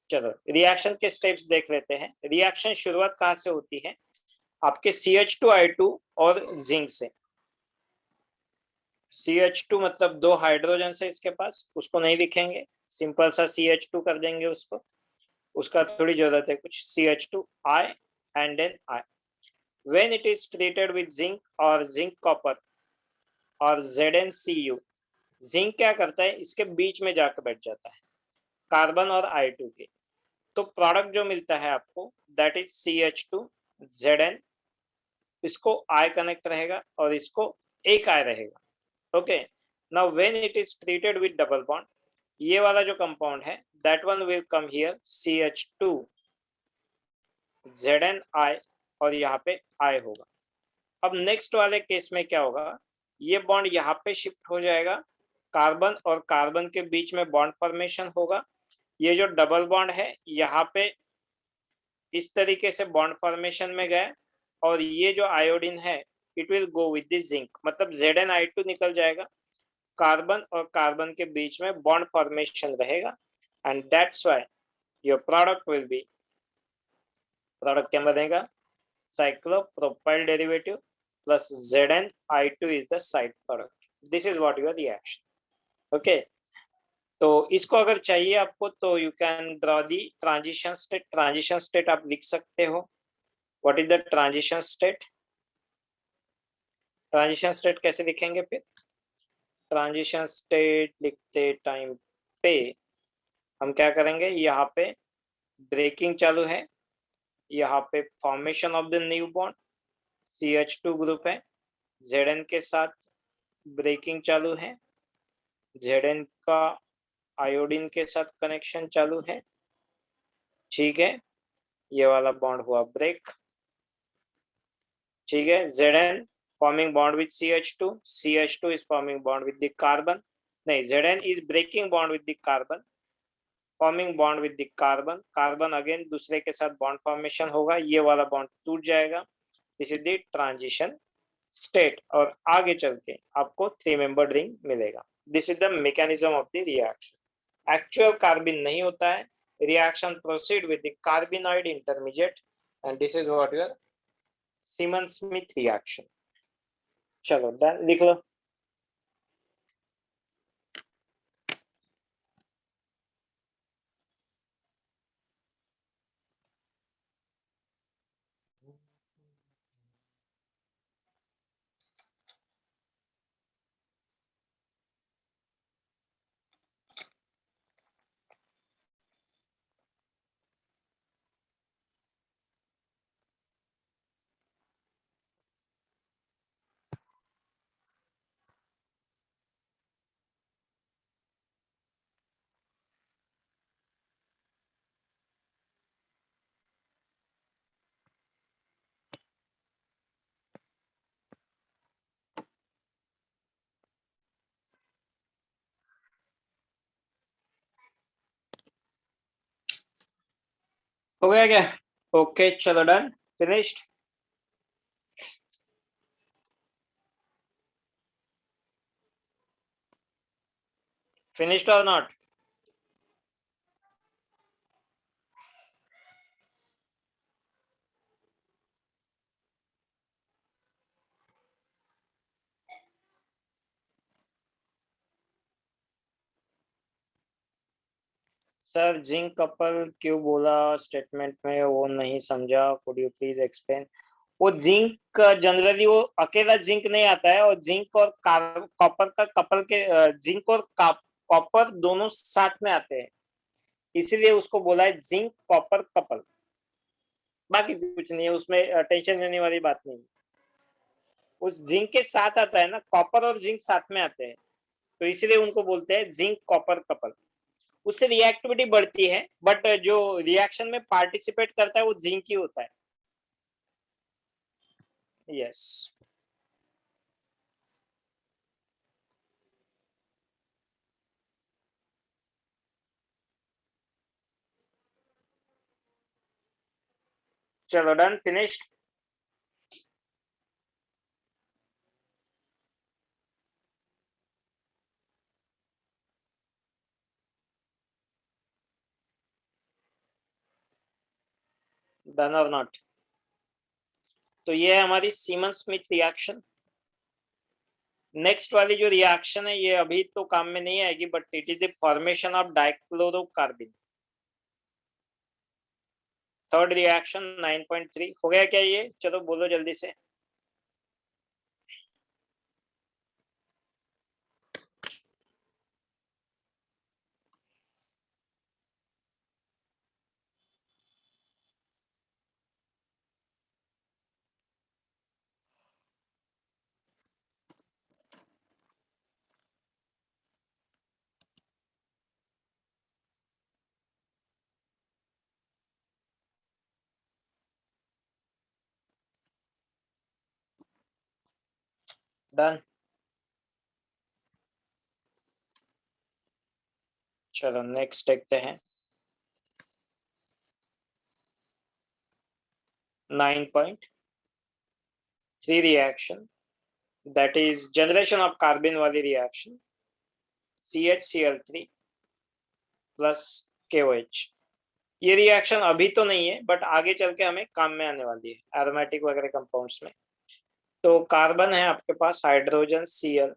A: चलो रिएक्शन के स्टेप्स देख लेते हैं। रिएक्शन शुरुआत कहाँ से होती है, आपके CH2I2 और जिंक से। CH2 मतलब 2 हाइड्रोजन से इसके पास, उसको नहीं लिखेंगे, सिंपल सा CH2 कर देंगे उसको, उसका थोड़ी जरूरत है कुछ, CH2I and then I। When it is treated with zinc or zinc copper or ZnCu, zinc क्या करता है, इसके बीच में जाकर बैठ जाता है कार्बन और I2 के, तो प्रोडक्ट जो मिलता है आपको दैट इज CH2Zn, इसको I कनेक्ट रहेगा और इसको एक I रहेगा। Okay, now when it is treated with double bond, ये वाला जो कंपाउंड है that one will come here CH2ZnI, और यहाँ पे I होगा। अब नेक्स्ट वाले केस में क्या होगा, ये बॉन्ड यहाँ पे शिफ्ट हो जाएगा, कार्बन और कार्बन के बीच में बॉन्ड फॉर्मेशन होगा। ये जो डबल बॉन्ड है यहाँ पे इस तरीके से बॉन्ड फॉर्मेशन में गया, और ये जो आयोडीन है it will go with the zinc, मतलब ZnI2 निकल जाएगा, कार्बन और कार्बन के बीच में बॉन्ड फॉर्मेशन रहेगा, and that's why your product will B, product क्या बनेगा, cyclopropyl derivative plus ZnI2 is the side product. This is what your reaction. Okay, तो इसको अगर चाहिए आपको तो you can draw the transition state. Transition state आप लिख सकते हो, what is the transition state. Transition state कैसे लिखेंगे फिर, ट्रांजिशन स्टेट लिखते टाइम पे हम क्या करेंगे, यहाँ पे ब्रेकिंग चालू है, यहाँ पे formation of the new bond, CH2 group है, Zn के साथ ब्रेकिंग चालू है, Zn का आयोडीन के साथ कनेक्शन चालू है। ठीक है, ये वाला बॉन्ड हुआ ब्रेक। ठीक है, Zn forming bond with CH2, CH2 is forming bond with the carbon, नहीं Zn is breaking bond with the carbon, forming bond with the carbon, carbon again दूसरे के साथ बॉन्ड फॉर्मेशन होगा, ये वाला बॉन्ड टूट जाएगा, this is the transition state, और आगे चल के आपको 3 मेंबर रिंग मिलेगा। This is the mechanism of the reaction. Actual carbene नहीं होता है, reaction proceed with the carbenoid intermediate, and this is what your Simmons Smith reaction. चलो डन, लिख लो। हो गया क्या? ओके चलो डन, फिनिश्ड। फिनिश्ड और नॉट? सर जिंक कपल क्यों बोला स्टेटमेंट में, वो नहीं समझा, कुड यू प्लीज एक्सप्लेन? वो जिंक जनरली वो अकेला जिंक नहीं आता है, और जिंक और कॉपर का कपल के जिंक और कॉपर दोनों साथ में आते हैं, इसीलिए उसको बोला है जिंक कॉपर कपल। बाकी कुछ नहीं है उसमें, टेंशन लेने वाली बात नहीं। उस जिंक के साथ आता है ना, कॉपर और जिंक साथ में आते हैं, तो इसीलिए उनको बोलते हैं जिंक कॉपर कपल। उससे रिएक्टिविटी बढ़ती है, बट जो रिएक्शन में पार्टिसिपेट करता है वो जिंक ही होता है। यस। चलो डन, फिनिश्ड। डन और नॉट? तो ये है हमारी सीमन स्मिथ रिएक्शन। नेक्स्ट वाली जो रिएक्शन है ये अभी तो काम में नहीं आएगी, but it is the formation of dichlorocarbene. Third reaction 9.3 हो गया क्या ये? चलो बोलो जल्दी से। डन। चलो नेक्स्ट देखते हैं। 9.3 reaction, that is generation of carbene वाली रिएक्शन, CHCl3 प्लस KOH। ये रिएक्शन अभी तो नहीं है, बट आगे चल के हमें काम में आने वाली है एरोमेटिक वगैरह कंपाउंड्स में। तो कार्बन है आपके पास हाइड्रोजन Cl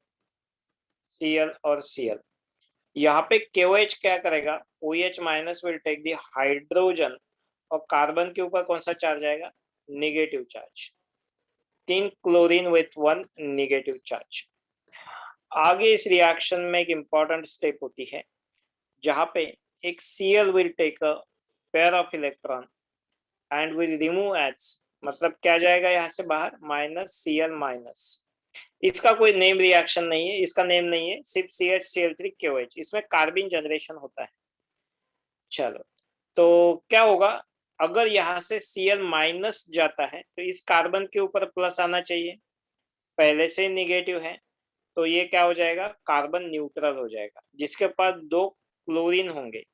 A: और Cl। यहाँ पे KOH क्या करेगा, OH minus will take the hydrogen, और कार्बन के ऊपर कौन सा चार्ज आएगा? Negative charge. 3 chlorine with 1 negative charge. आगे इस रिएक्शन में एक इंपॉर्टेंट स्टेप होती है, जहां पे एक Cl will take a pair of electron and will remove H, मतलब क्या जाएगा यहाँ से बाहर? -Cl minus. इसका कोई नेम रिएक्शन नहीं है, इसका नेम नहीं है, सिर्फ CHCl3KOH, इसमें कार्बिन जनरेशन होता है। चलो, तो क्या होगा, अगर यहाँ से Cl माइनस जाता है तो इस कार्बन के ऊपर प्लस आना चाहिए, पहले से निगेटिव है, तो ये क्या हो जाएगा? कार्बन न्यूट्रल हो जाएगा, जिसके पास 2 क्लोरीन होंगे।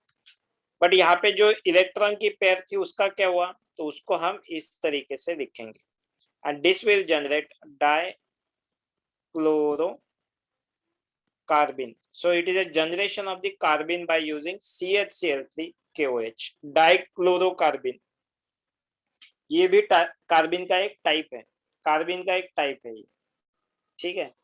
A: बट यहाँ पे जो इलेक्ट्रॉन की पेयर थी उसका क्या हुआ, तो उसको हम इस तरीके से लिखेंगे, and this will generate dichlorocarbene. So it is a generation of the carbon by using CHCl3KOH, dichlorocarbene. ये भी कार्बिन का एक टाइप है, कार्बिन का एक टाइप है ये, ठीक है।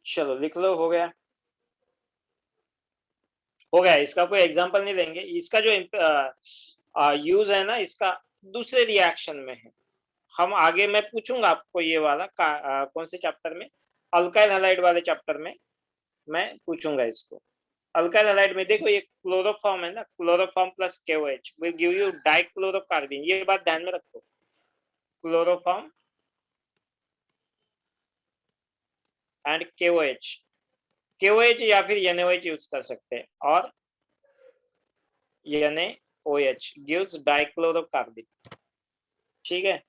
A: चलो लिख लो, हो गया। हो गया, इसका कोई एग्जांपल नहीं लेंगे, इसका जो यूज है ना, इसका दूसरे रिएक्शन में है। हम आगे मैं पूछूंगा आपको ये वाला कौन से चैप्टर में, अल्काइल हैलाइड वाले चैप्टर में मैं पूछूंगा इसको। अल्काइल हैलाइड में देखो, ये क्लोरोफॉर्म है ना, chloroform plus KOH will give you dichlorocarbene, ये बात ध्यान में रखो। क्लोरोफॉर्म एंड KOH, KOH या फिर NaOH यूज कर सकते हैं, और NaOH गिव्स डाइक्लोरोकार्बिन, ठीक है।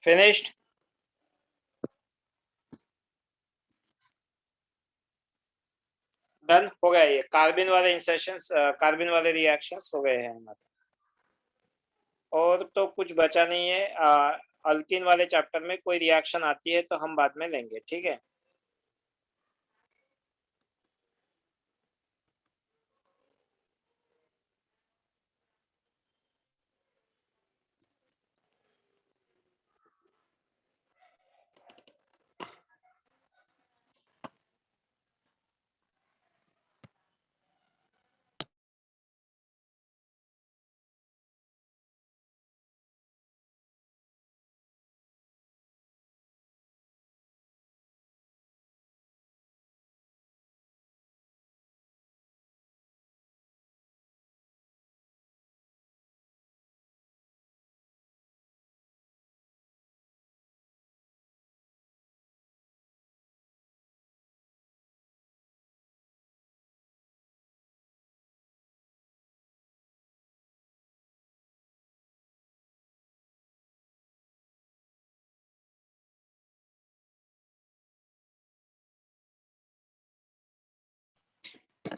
A: फिनिश्ड। डन हो गया। ये कार्बिन वाले इंसर्शंस, कार्बिन वाले रिएक्शंस हो गए हैं हमारे। और तो कुछ बचा नहीं है। अल्कीन वाले चैप्टर में कोई रिएक्शन आती है तो हम बाद में लेंगे, ठीक है।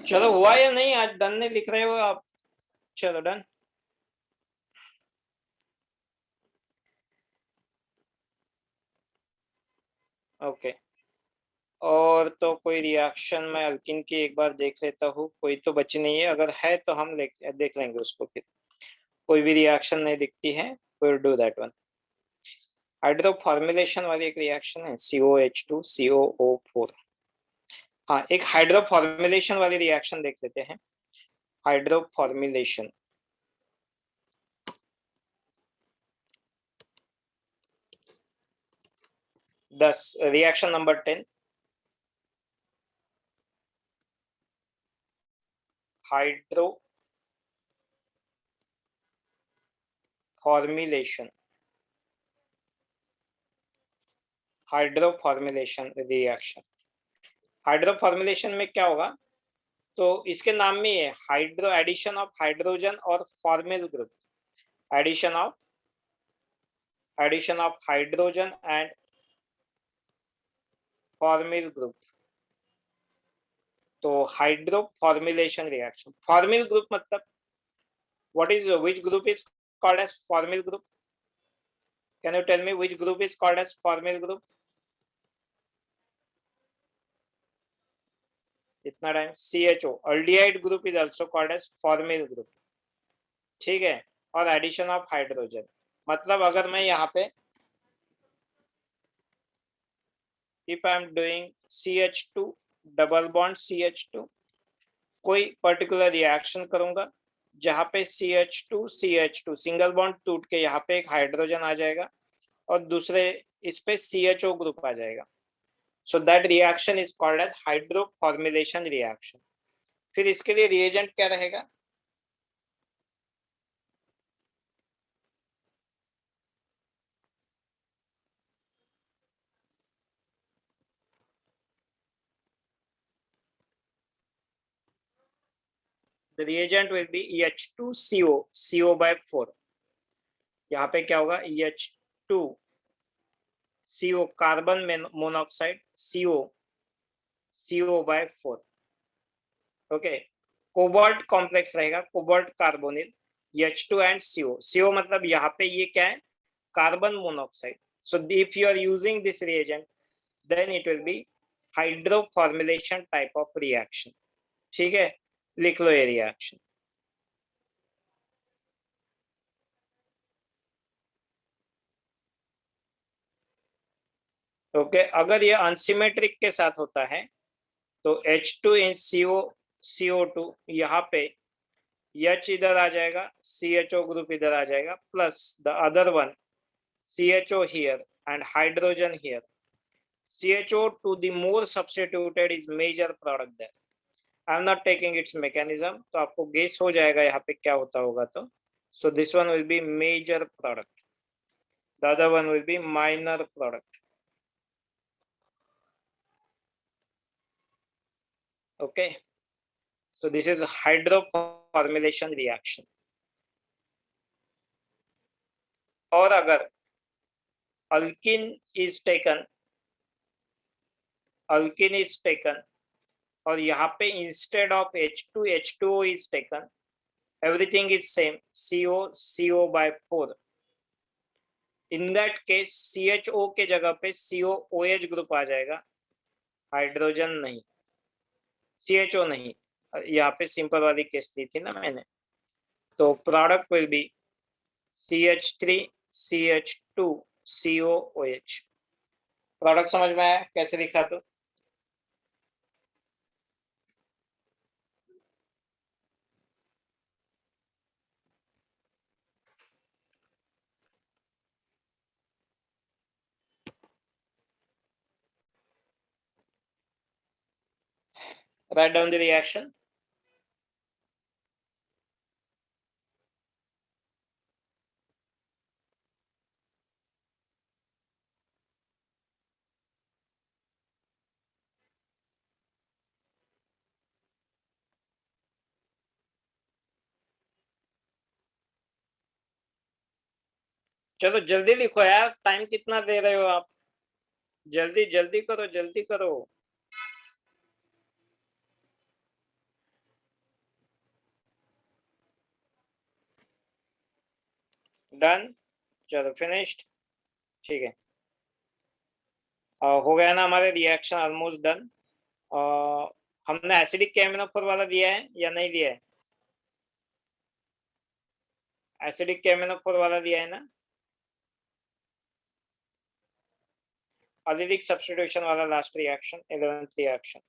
A: चलो हुआ या नहीं, आज डन नहीं लिख रहे हो आप? चलो डन। ओके। और तो कोई रिएक्शन मैं अल्किन की एक बार देख लेता हूँ, कोई तो बची नहीं है, अगर है तो हम देख लेंगे उसको फिर। कोई भी रिएक्शन नहीं दिखती है, will do that one. Hydro formulation वाली एक रिएक्शन है, COH2 COO4। हाँ, एक हाइड्रो फॉर्मुलेशन वाली रिएक्शन देख लेते हैं। Hydro formulation 10, reaction number 10। Hydro formulation, hydro formulation reaction. Hydro formulation में क्या होगा, तो इसके नाम में है हाइड्रो एडिशन ऑफ हाइड्रोजन और formyl group. Addition of hydrogen and formyl group. तो hydro formulation reaction, formyl group मतलब what is, which group is called as formyl group? Can you tell me which group is called as formyl group? इतना time, CHO aldehyde group is also called as formyl group, ठीक है। और एडिशन ऑफ हाइड्रोजन मतलब अगर मैं यहाँ पे if I am doing CH2 double bond CH2, कोई पर्टिकुलर रिएक्शन करूंगा जहां पे CH2 सिंगल बॉन्ड टूट के यहाँ पे एक हाइड्रोजन आ जाएगा और दूसरे इस पे CHO ग्रुप आ जाएगा। So that reaction is called as hydro formulation reaction. फिर इसके लिए रिएजेंट क्या रहेगा? The reagent will be H2CO, CO/4। यहाँ पे क्या होगा, H2CO carbon monoxide, CO/4। Okay. Cobalt complex रहेगा, cobalt carbonyl, H2 and CO मतलब यहाँ पे ये क्या है, carbon monoxide. So if you are using this reagent then it will be hydro formulation type of reaction, ठीक है। लिख लो ये रिएक्शन। ओके। अगर ये अनसिमेट्रिक के साथ होता है तो H2 इन CO2 यहाँ पे H इधर आ जाएगा, CHO ग्रुप इधर आ जाएगा, plus the other one CHO here and hydrogen here. CHO to the more substituted is major product there. I am not taking its mechanism, तो आपको गेस हो जाएगा यहाँ पे क्या होता होगा तो। So this one will be major product, the other one will be minor product. Okay, so this is hydroformylation reaction. और अगर alkene is taken, alkene is taken, और यहाँ पे instead of H2 H2O is taken, everything is same, CO CO by 4. In that case CHO के जगह पे COOH ग्रुप आ जाएगा, हाइड्रोजन नहीं, CHO नहीं। यहाँ पे सिंपल वाली केस ली थी ना मैंने, तो product will B CH3 CH2 COOH। Product समझ में आया कैसे लिखा? तो write down the reaction. चलो जल्दी लिखो यार, टाइम कितना दे रहे हो आप? जल्दी जल्दी करो, जल्दी करो। डन, चलो फिनिश्ड। ठीक है, हो गया ना हमारे रिएक्शन ऑलमोस्ट डन। हमने एसिडिक केमिनोफोर वाला दिया है या नहीं दिया है? एसिडिक केमिनोफोर वाला दिया है ना? एलिलिक सब्स्टिट्यूशन वाला last reaction, 11th reaction,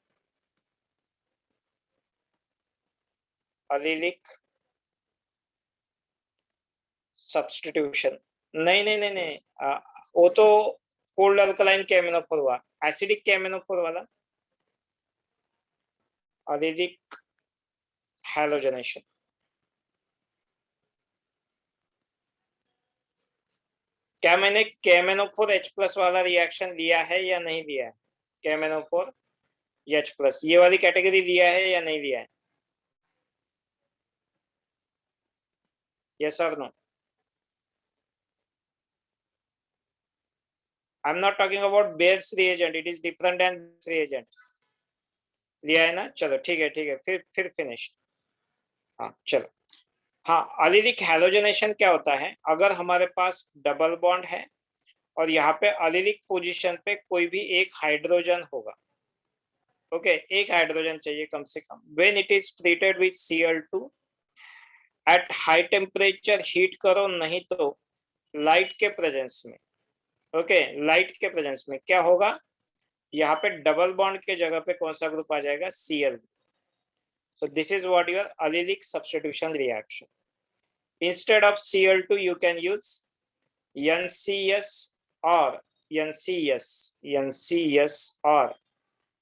A: allylic substitution. नहीं नहीं नहीं नहीं, वो तो कोल्ड अल्कलाइन केमिनोफोर हुआ। एसिडिक केमिनोफोर वाला एलिलिक हैलोजनेशन। क्या मैंने केमेनोफोर H+ वाला रिएक्शन दिया है या नहीं दिया है? केमेनोफोर H+, ये वाली कैटेगरी दिया है या नहीं दिया है? यस और no? I am not talking about Baeyer's reagent, it is different and reagent. लिया है ना? चलो ठीक है ठीक है, फिर फिनिश। हाँ चलो। हाँ, एलिलिक हैलोजनेशन क्या होता है? अगर हमारे पास डबल बॉन्ड है और यहाँ पे एलिलिक पोजीशन पे कोई भी एक हाइड्रोजन होगा, ओके, एक हाइड्रोजन चाहिए कम से कम। When it is treated with Cl2 at high temperature, heat करो नहीं तो लाइट के प्रेजेंस में, ओके, लाइट के प्रेजेंस में क्या होगा? यहाँ पे डबल बॉन्ड के जगह पे कौन सा ग्रुप आ जाएगा? Cl। so this is what your allylic substitution reaction. Instead of Cl2 you can use NCS or NCS or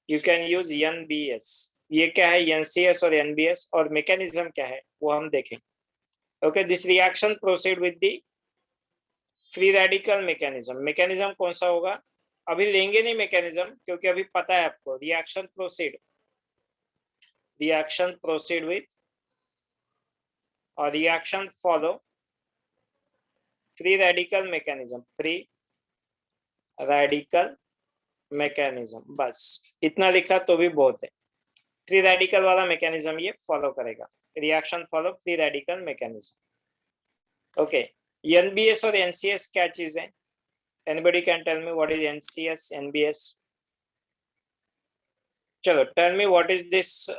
A: you can use NBS. ये क्या है NCS और NBS, और मैकेनिज्म क्या है वो हम देखेंगे। Okay, this reaction proceed with the free radical mechanism. Mechanism कौन सा होगा? अभी लेंगे नहीं मैकेनिज्म, क्योंकि अभी पता है आपको। रिएक्शन प्रोसीड विथ और reaction follow free radical mechanism, free radical mechanism. बस इतना लिखा तो भी बहुत है। फ्री रेडिकल वाला मैकेनिज्म ये फॉलो करेगा, reaction follow free radical mechanism. Okay, NBS और एनसीएस क्या चीज है? Anybody can tell me what is NCS NBS? चलो, tell me what is this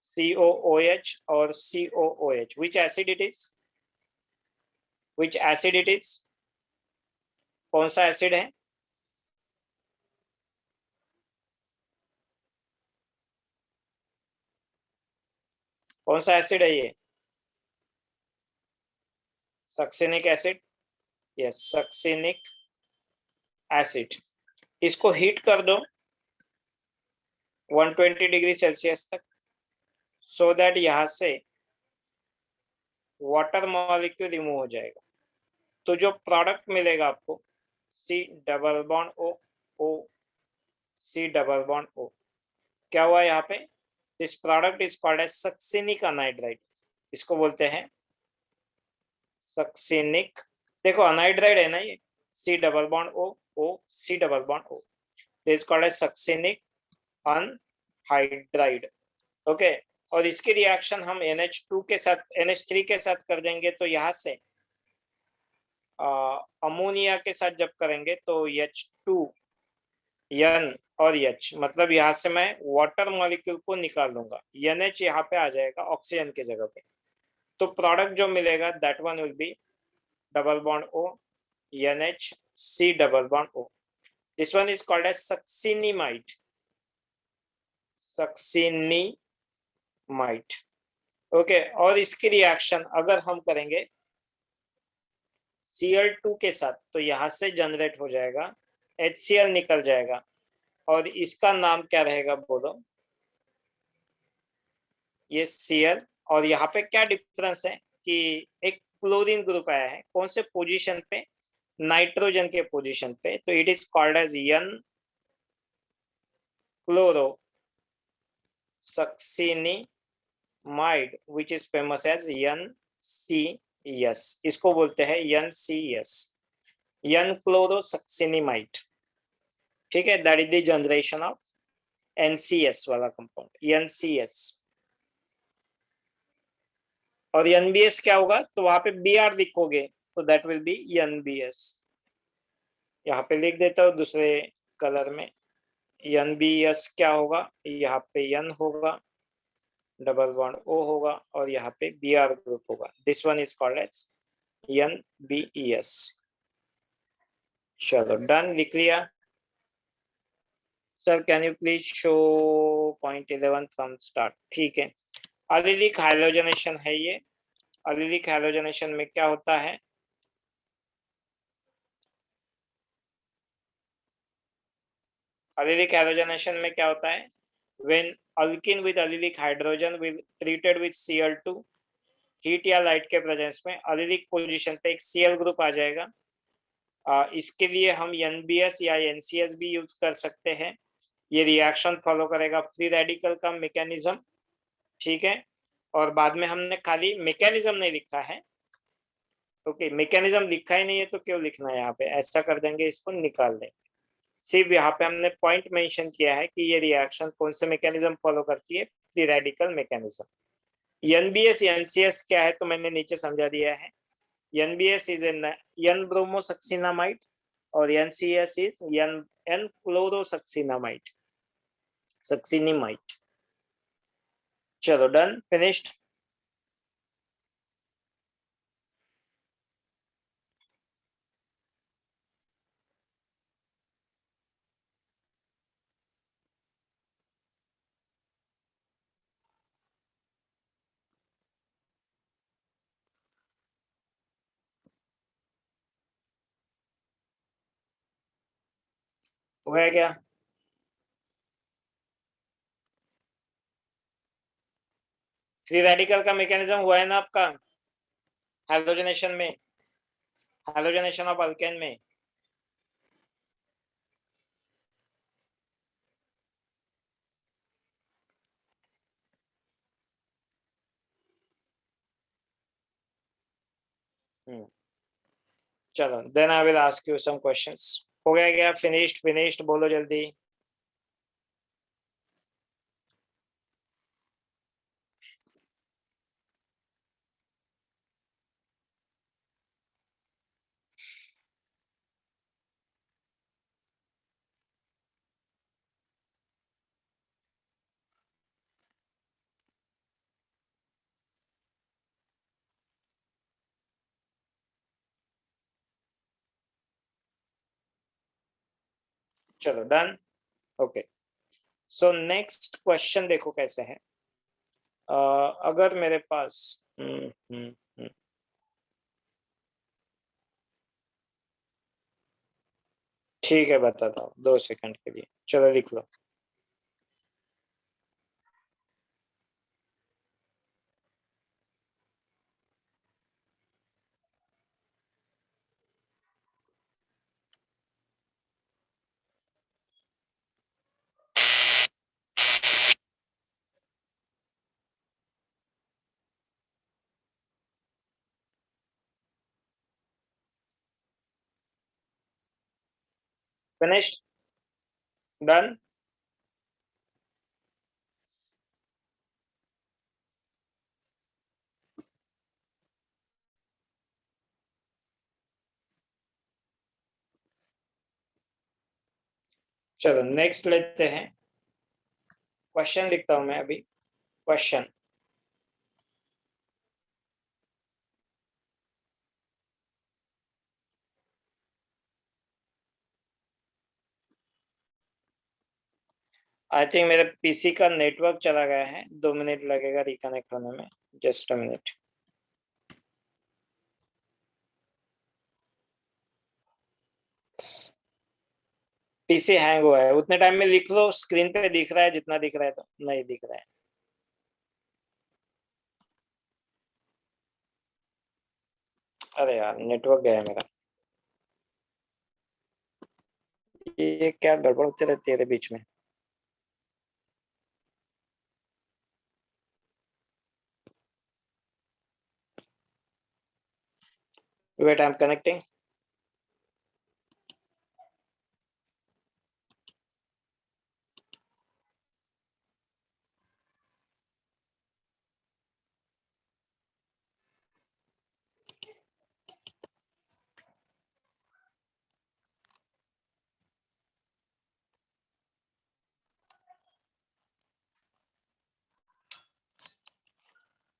A: COOH और COOH, which acid it is? Which acid it is? कौन सा एसिड है? कौन सा एसिड है ये? Succinic acid. Yes, succinic acid. इसको हीट कर दो 120 डिग्री सेल्सियस तक, सो दैट यहां से वाटर मॉलिक्यूल रिमूव हो जाएगा। तो जो प्रोडक्ट मिलेगा आपको C double bond O, O C double bond O, क्या हुआ यहाँ पे? This product is called as succinic anhydride. इसको बोलते हैं सक्सिनिक। देखो अनाइड्राइड है ना ये, C double bond O, O, C double bond O. This is called as succinic anhydride. Okay, और इसकी रिएक्शन हम NH2 के साथ NH3 के साथ कर देंगे तो यहाँ से अमोनिया के साथ जब करेंगे तो H2 N और H, मतलब यहाँ से मैं वाटर मॉलिक्यूल को निकाल दूंगा. NH यहाँ पे आ जाएगा ऑक्सीजन के जगह पे. तो प्रोडक्ट जो मिलेगा that one will B double bond O, NH, C double bond O. This one is called as succinimide. Succinimide. Okay, और इसकी रिएक्शन अगर हम करेंगे Cl2 के साथ तो यहां से जनरेट हो जाएगा HCl, निकल जाएगा, और इसका नाम क्या रहेगा बोलो? ये Cl. और यहाँ पे क्या डिफरेंस है कि एक क्लोरीन ग्रुप आया है, कौन से पोजीशन पे? नाइट्रोजन के पोजीशन पे. तो it is called as N chloro succinimide which is famous as NCS. इसको बोलते हैं NCS, N क्लोरोसक्सिनिमाइड. ठीक है, that is the generation of NCS वाला कंपाउंड, NCS. और NBS क्या होगा? तो वहां पे Br लिखोगे तो दैट विल बी NBS. यहाँ पे लिख देता हूँ दूसरे कलर में. NBS क्या होगा? यहाँ पे N होगा, डबल बॉन्ड O होगा, और यहाँ पे Br ग्रुप होगा. This one is called as NBES. चलो डन, लिख लिया. Sir can you please show point 11 from start. ठीक है, एलिलिक हाइड्रोजनेशन है ये. एलिलिक हाइड्रोजनेशन में क्या होता है? एलिलिक हाइड्रोजनेशन में क्या होता है? When alkene with allylic hydrogen will treated with Cl2, heat या लाइट के प्रेजेंस में एलिलिक पोजीशन पे एक Cl ग्रुप आ जाएगा. इसके लिए हम NBS या NCS भी यूज कर सकते हैं. ये रिएक्शन फॉलो करेगा फ्री रेडिकल का मैकेनिज्म. ठीक है, और बाद में हमने खाली मैकेनिज्म नहीं लिखा है. ओके, मैकेनिज्म लिखा ही नहीं है तो क्यों लिखना है? यहाँ पे ऐसा कर देंगे, इसको निकाल देंगे. सिर्फ यहाँ पे हमने पॉइंट मेंशन किया है कि ये रिएक्शन कौन से मैकेनिज्म फॉलो करती है, free radical mechanism. NBS NCS क्या है तो मैंने नीचे समझा दिया है. NBS इज N ब्रोमोसक्सिनामाइड और NCS इज N क्लोरोसक्सिनामाइड, सक्सिनिमाइड. चलो डन, फिनिश्ड. हो गया क्या? फ्री रेडिकल का मैकेनिज्म हुआ है ना आपका हाइड्रोजनेशन में, हाइड्रोजनेशन ऑफ अल्केन में. चलो then I will ask you some questions. हो गया क्या? फिनिश्ड, फिनिश्ड बोलो जल्दी. चलो done. Okay, so next question देखो कैसे है. अगर मेरे पास ठीक है, बताता हूँ 2 सेकंड के लिए. चलो लिख लो. Finish, done. चलो नेक्स्ट लेते हैं। क्वेश्चन लिखता हूं मैं अभी। क्वेश्चन, आई थिंक मेरे पीसी का नेटवर्क चला गया है, 2 मिनट लगेगा रिकनेक्ट होने में। Just a minute. PC hang हुआ है, उतने टाइम में लिख लो। स्क्रीन पे दिख रहा है जितना दिख रहा है, तो नहीं दिख रहा है। अरे यार नेटवर्क गया है मेरा। ये क्या गड़बड़ होती रहती है बीच में। Wait, I am connecting.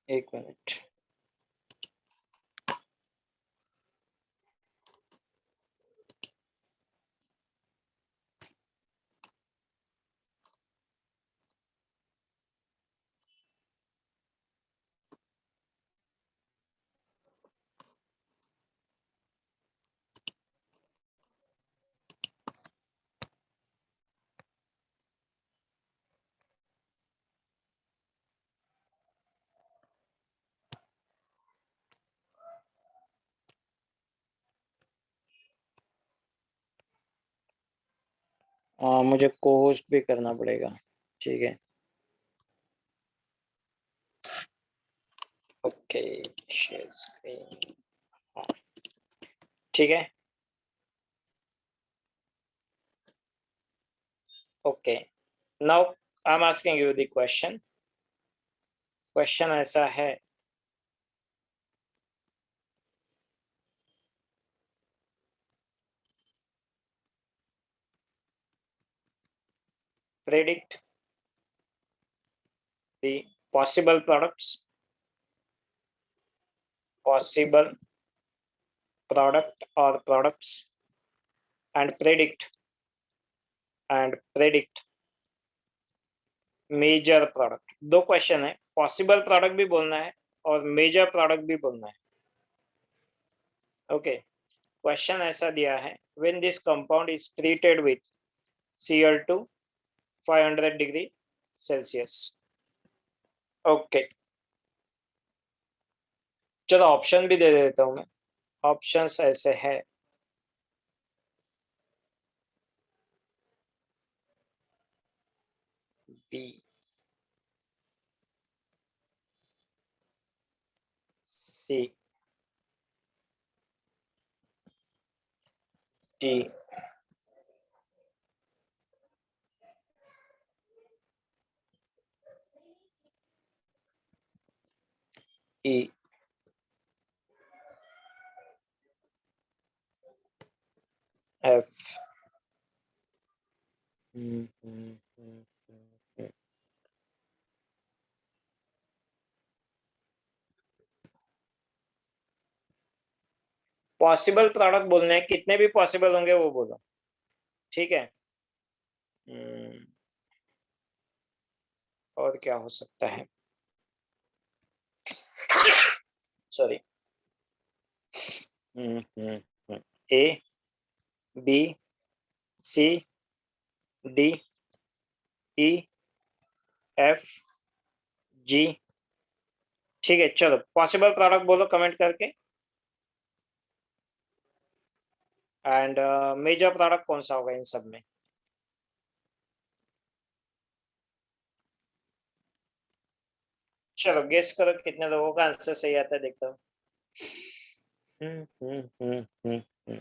A: एक मिनट। मुझे को होस्ट भी करना पड़ेगा। ठीक है, ओके। Share screen. ठीक है, okay. Now I am asking you the question. Question ऐसा है, predict the possible products, possible product or products, and predict major product. दो क्वेश्चन है, पॉसिबल प्रोडक्ट भी बोलना है और मेजर प्रोडक्ट भी बोलना है। ओके, क्वेश्चन ऐसा दिया है, when this compound is treated with Cl2 500 degree Celsius. Okay, चलो ऑप्शन भी दे देता हूं मैं। ऑप्शंस ऐसे है, बी, सी, डी, ई, एफ। पॉसिबल प्रोडक्ट बोलने हैं, कितने भी पॉसिबल होंगे वो बोलो। ठीक है। और क्या हो सकता है, सॉरी। ए, बी, सी, डी, ई, एफ, जी। ठीक है, चलो पॉसिबल प्रोडक्ट बोलो कमेंट करके। एंड मेजर प्रोडक्ट कौन सा होगा इन सब में। चलो गेस करो कितने लोगों का आंसर सही आता है, देखता हूँ। हम्म हम्म हम्म हम्म हम्म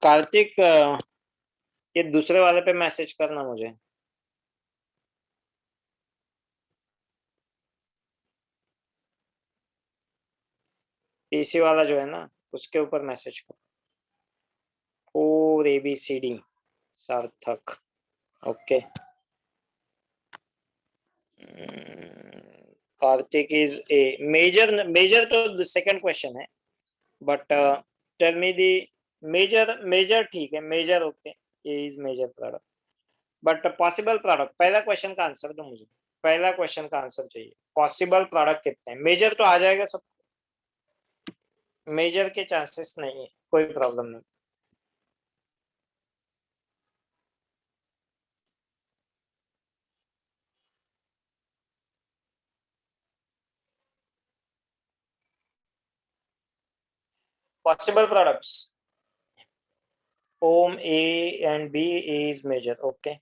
A: कार्तिक, ये दूसरे वाले पे मैसेज करना मुझे। तीसरी वाला जो है ना, उसके ऊपर मैसेज कर। Four ABCD Sarthak. Okay. Kartik is a major. Major तो सेकंड क्वेश्चन है, but tell me the major. Major ठीक है, major okay. A is major product, but possible product, पहला क्वेश्चन का आंसर दो मुझे। पहला क्वेश्चन का आंसर चाहिए। पॉसिबल प्रोडक्ट कितने हैं? मेजर तो आ जाएगा सब। मेजर के चांसेस नहीं है, कोई प्रॉब्लम नहीं। Possible products, Om A and B, A is major, okay.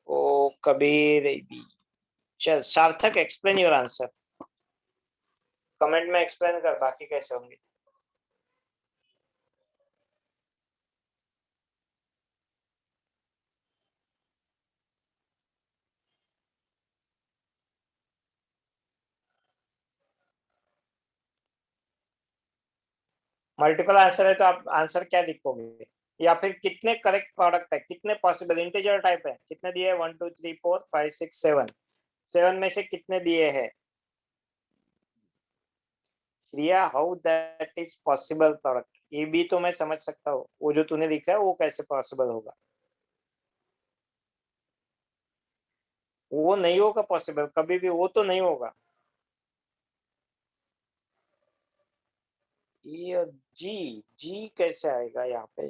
A: ओ कबीर B। चल Sarthak, explain your answer. Comment में एक्सप्लेन कर, बाकी कैसे होंगे। मल्टीपल आंसर है तो आप आंसर क्या लिखोगे, या फिर कितने करेक्ट प्रोडक्ट है, कितने पॉसिबल इंटीजर टाइप है, कितने दिए? 1 2 3 4 5 6 7। 7 में से कितने दिए हैं? Riya, how that is possible product? ये भी तो मैं समझ सकता हूँ, वो जो तूने लिखा है वो कैसे पॉसिबल होगा? वो नहीं होगा पॉसिबल, कभी भी वो तो नहीं होगा। ये जी, जी कैसे आएगा यहाँ पे?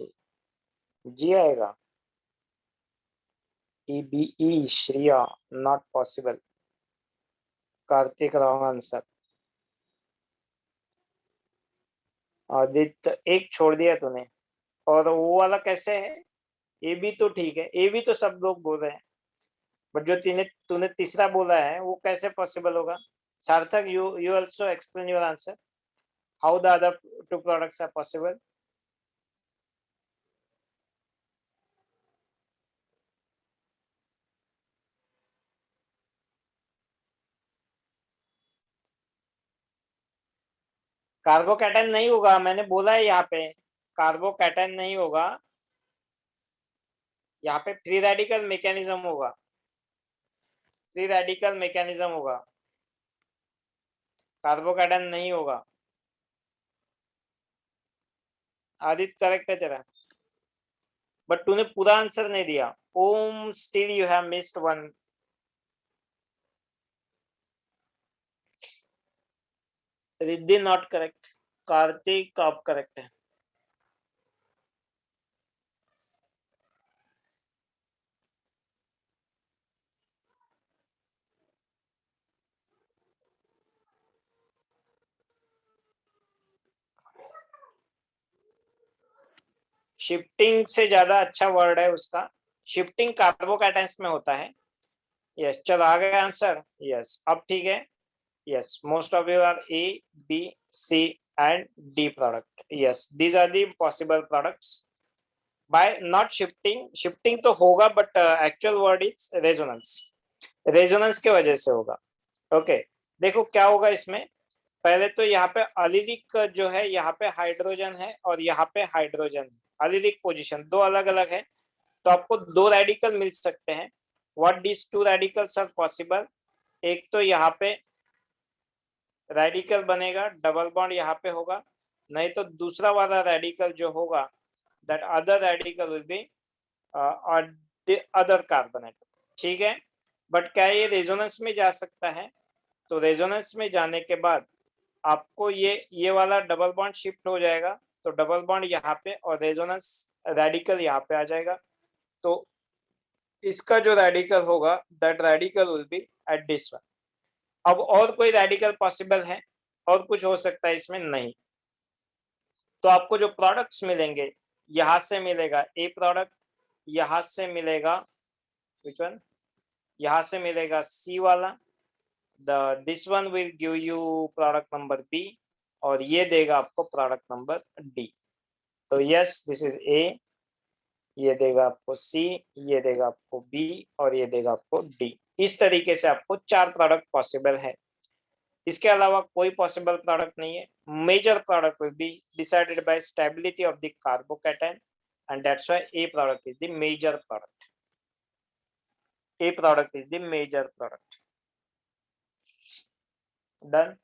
A: जी आएगा। EBE Shriya, not possible. Kartik wrong answer. Aditya, एक छोड़ दिया तूने। और वो वाला कैसे है? ए भी तो ठीक है, ए भी तो सब लोग बोल रहे हैं, बट जो तूने तूने तीसरा बोला है वो कैसे पॉसिबल होगा? Sarthak, you also explain your answer, how the other two products are possible. Carbocation नहीं होगा, मैंने बोला है यहाँ पे। कार्बोकैटायन नहीं होगा, यहाँ पे फ्री रेडिकल मैकेनिज्म होगा। फ्री रेडिकल मैकेनिज्म होगा, कार्बोकैटायन नहीं होगा। आदित्य करेक्ट है तेरा, बट तूने पूरा आंसर नहीं दिया। Om, still you have missed one. Riddhi not correct. Kartik आप करेक्ट है। शिफ्टिंग से ज्यादा अच्छा वर्ड है उसका। शिफ्टिंग कार्बोकैटायंस में होता है। यस, चलो आ गया आंसर। यस, अब ठीक है। Yes, most of you are A, B, C and D product. Yes, these are the possible products by not shifting. Shifting तो होगा, but actual word is resonance. Resonance के वजह से होगा। ओके, देखो क्या होगा इसमें। पहले तो यहाँ पे अलिलिक जो है, यहाँ पे हाइड्रोजन है और यहाँ पे हाइड्रोजन है। अलिलिक पोजीशन दो अलग अलग है, तो आपको दो रेडिकल मिल सकते हैं। What this two radicals are possible? एक तो यहाँ पे रेडिकल बनेगा, डबल बॉन्ड यहाँ पे होगा। नहीं तो दूसरा वाला रेडिकल जो होगा, that other radical will be other carbon atom. ठीक है, बट क्या ये रेजोनेंस में जा सकता है? तो रेजोनेंस में जाने के बाद आपको ये वाला डबल बॉन्ड शिफ्ट हो जाएगा, तो डबल बॉन्ड यहाँ पे और रेजोनेंस रेडिकल यहाँ पे आ जाएगा। तो इसका जो रेडिकल होगा, that radical will be at this one. अब और कोई रेडिकल पॉसिबल है? और कुछ हो सकता है इसमें? नहीं। तो आपको जो प्रोडक्ट्स मिलेंगे, यहां से मिलेगा ए प्रोडक्ट, यहां से मिलेगा विच वन, यहां से मिलेगा सी वाला, this one will give you product number B और ये देगा आपको प्रोडक्ट नंबर डी। तो यस दिस इज ए, ये देगा आपको सी, ये देगा आपको बी और ये देगा आपको डी। इस तरीके से आपको 4 प्रोडक्ट पॉसिबल है। इसके अलावा कोई पॉसिबल प्रोडक्ट नहीं है। Major product will be decided by stability of the carbocation and that's why A product is the major product. A product is the major product. Done.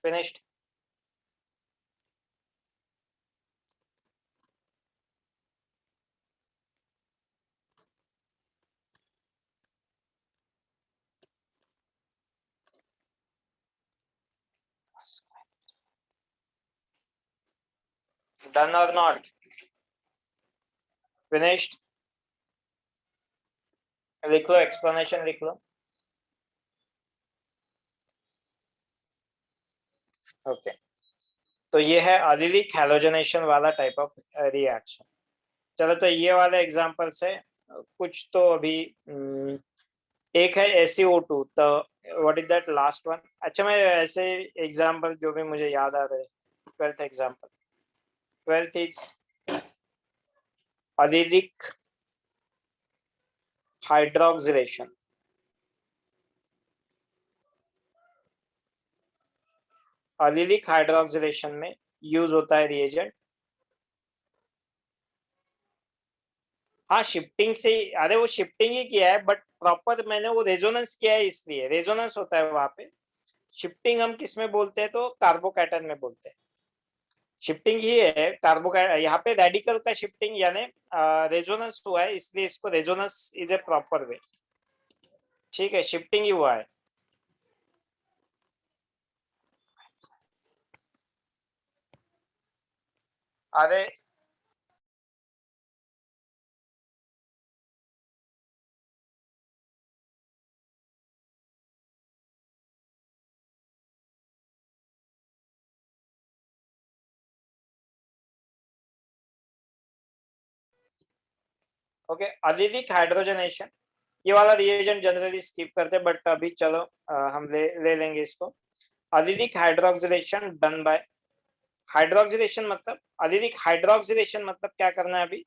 A: Finished. Done और नॉट? फिनिश्ड। लिख लो, एक्सप्लेनेशन लिख लो। ओके तो ये है अलिलिक हैलोजनेशन वाला टाइप ऑफ रिएक्शन। चलो तो ये वाले एग्जांपल से कुछ तो अभी एक है SeO2, तो what is that last one? अच्छा मैं ऐसे एग्जांपल जो भी मुझे याद आ रहे हैं, 12th example, 12th is allylic hydroxylation. Allylic hydroxylation में यूज होता है रिएजेंट, हाँ शिफ्टिंग से, अरे वो शिफ्टिंग ही किया है बट प्रॉपर मैंने वो रेजोनेंस किया है, इसलिए रेजोनेंस होता है वहां पे। शिफ्टिंग हम किस में बोलते हैं? तो कार्बोकैटन में बोलते हैं। शिफ्टिंग ही है कार्बोकैट, यहाँ पे रेडिकल का शिफ्टिंग यानी रेजोनेंस हुआ है, इसलिए इसको resonance is a proper way. ठीक है, शिफ्टिंग ही हुआ है। अरे ओके, अलिलिक हाइड्रोजनेशन ये वाला रिएजेंट जनरली स्किप करते हैं बट अभी चलो हम ले लेंगे इसको। अलिलिक हाइड्रोक्सिलेशन डन बाय, हाइड्रोक्सिलेशन मतलब अलिलिक हाइड्रोक्सिलेशन मतलब क्या करना है अभी?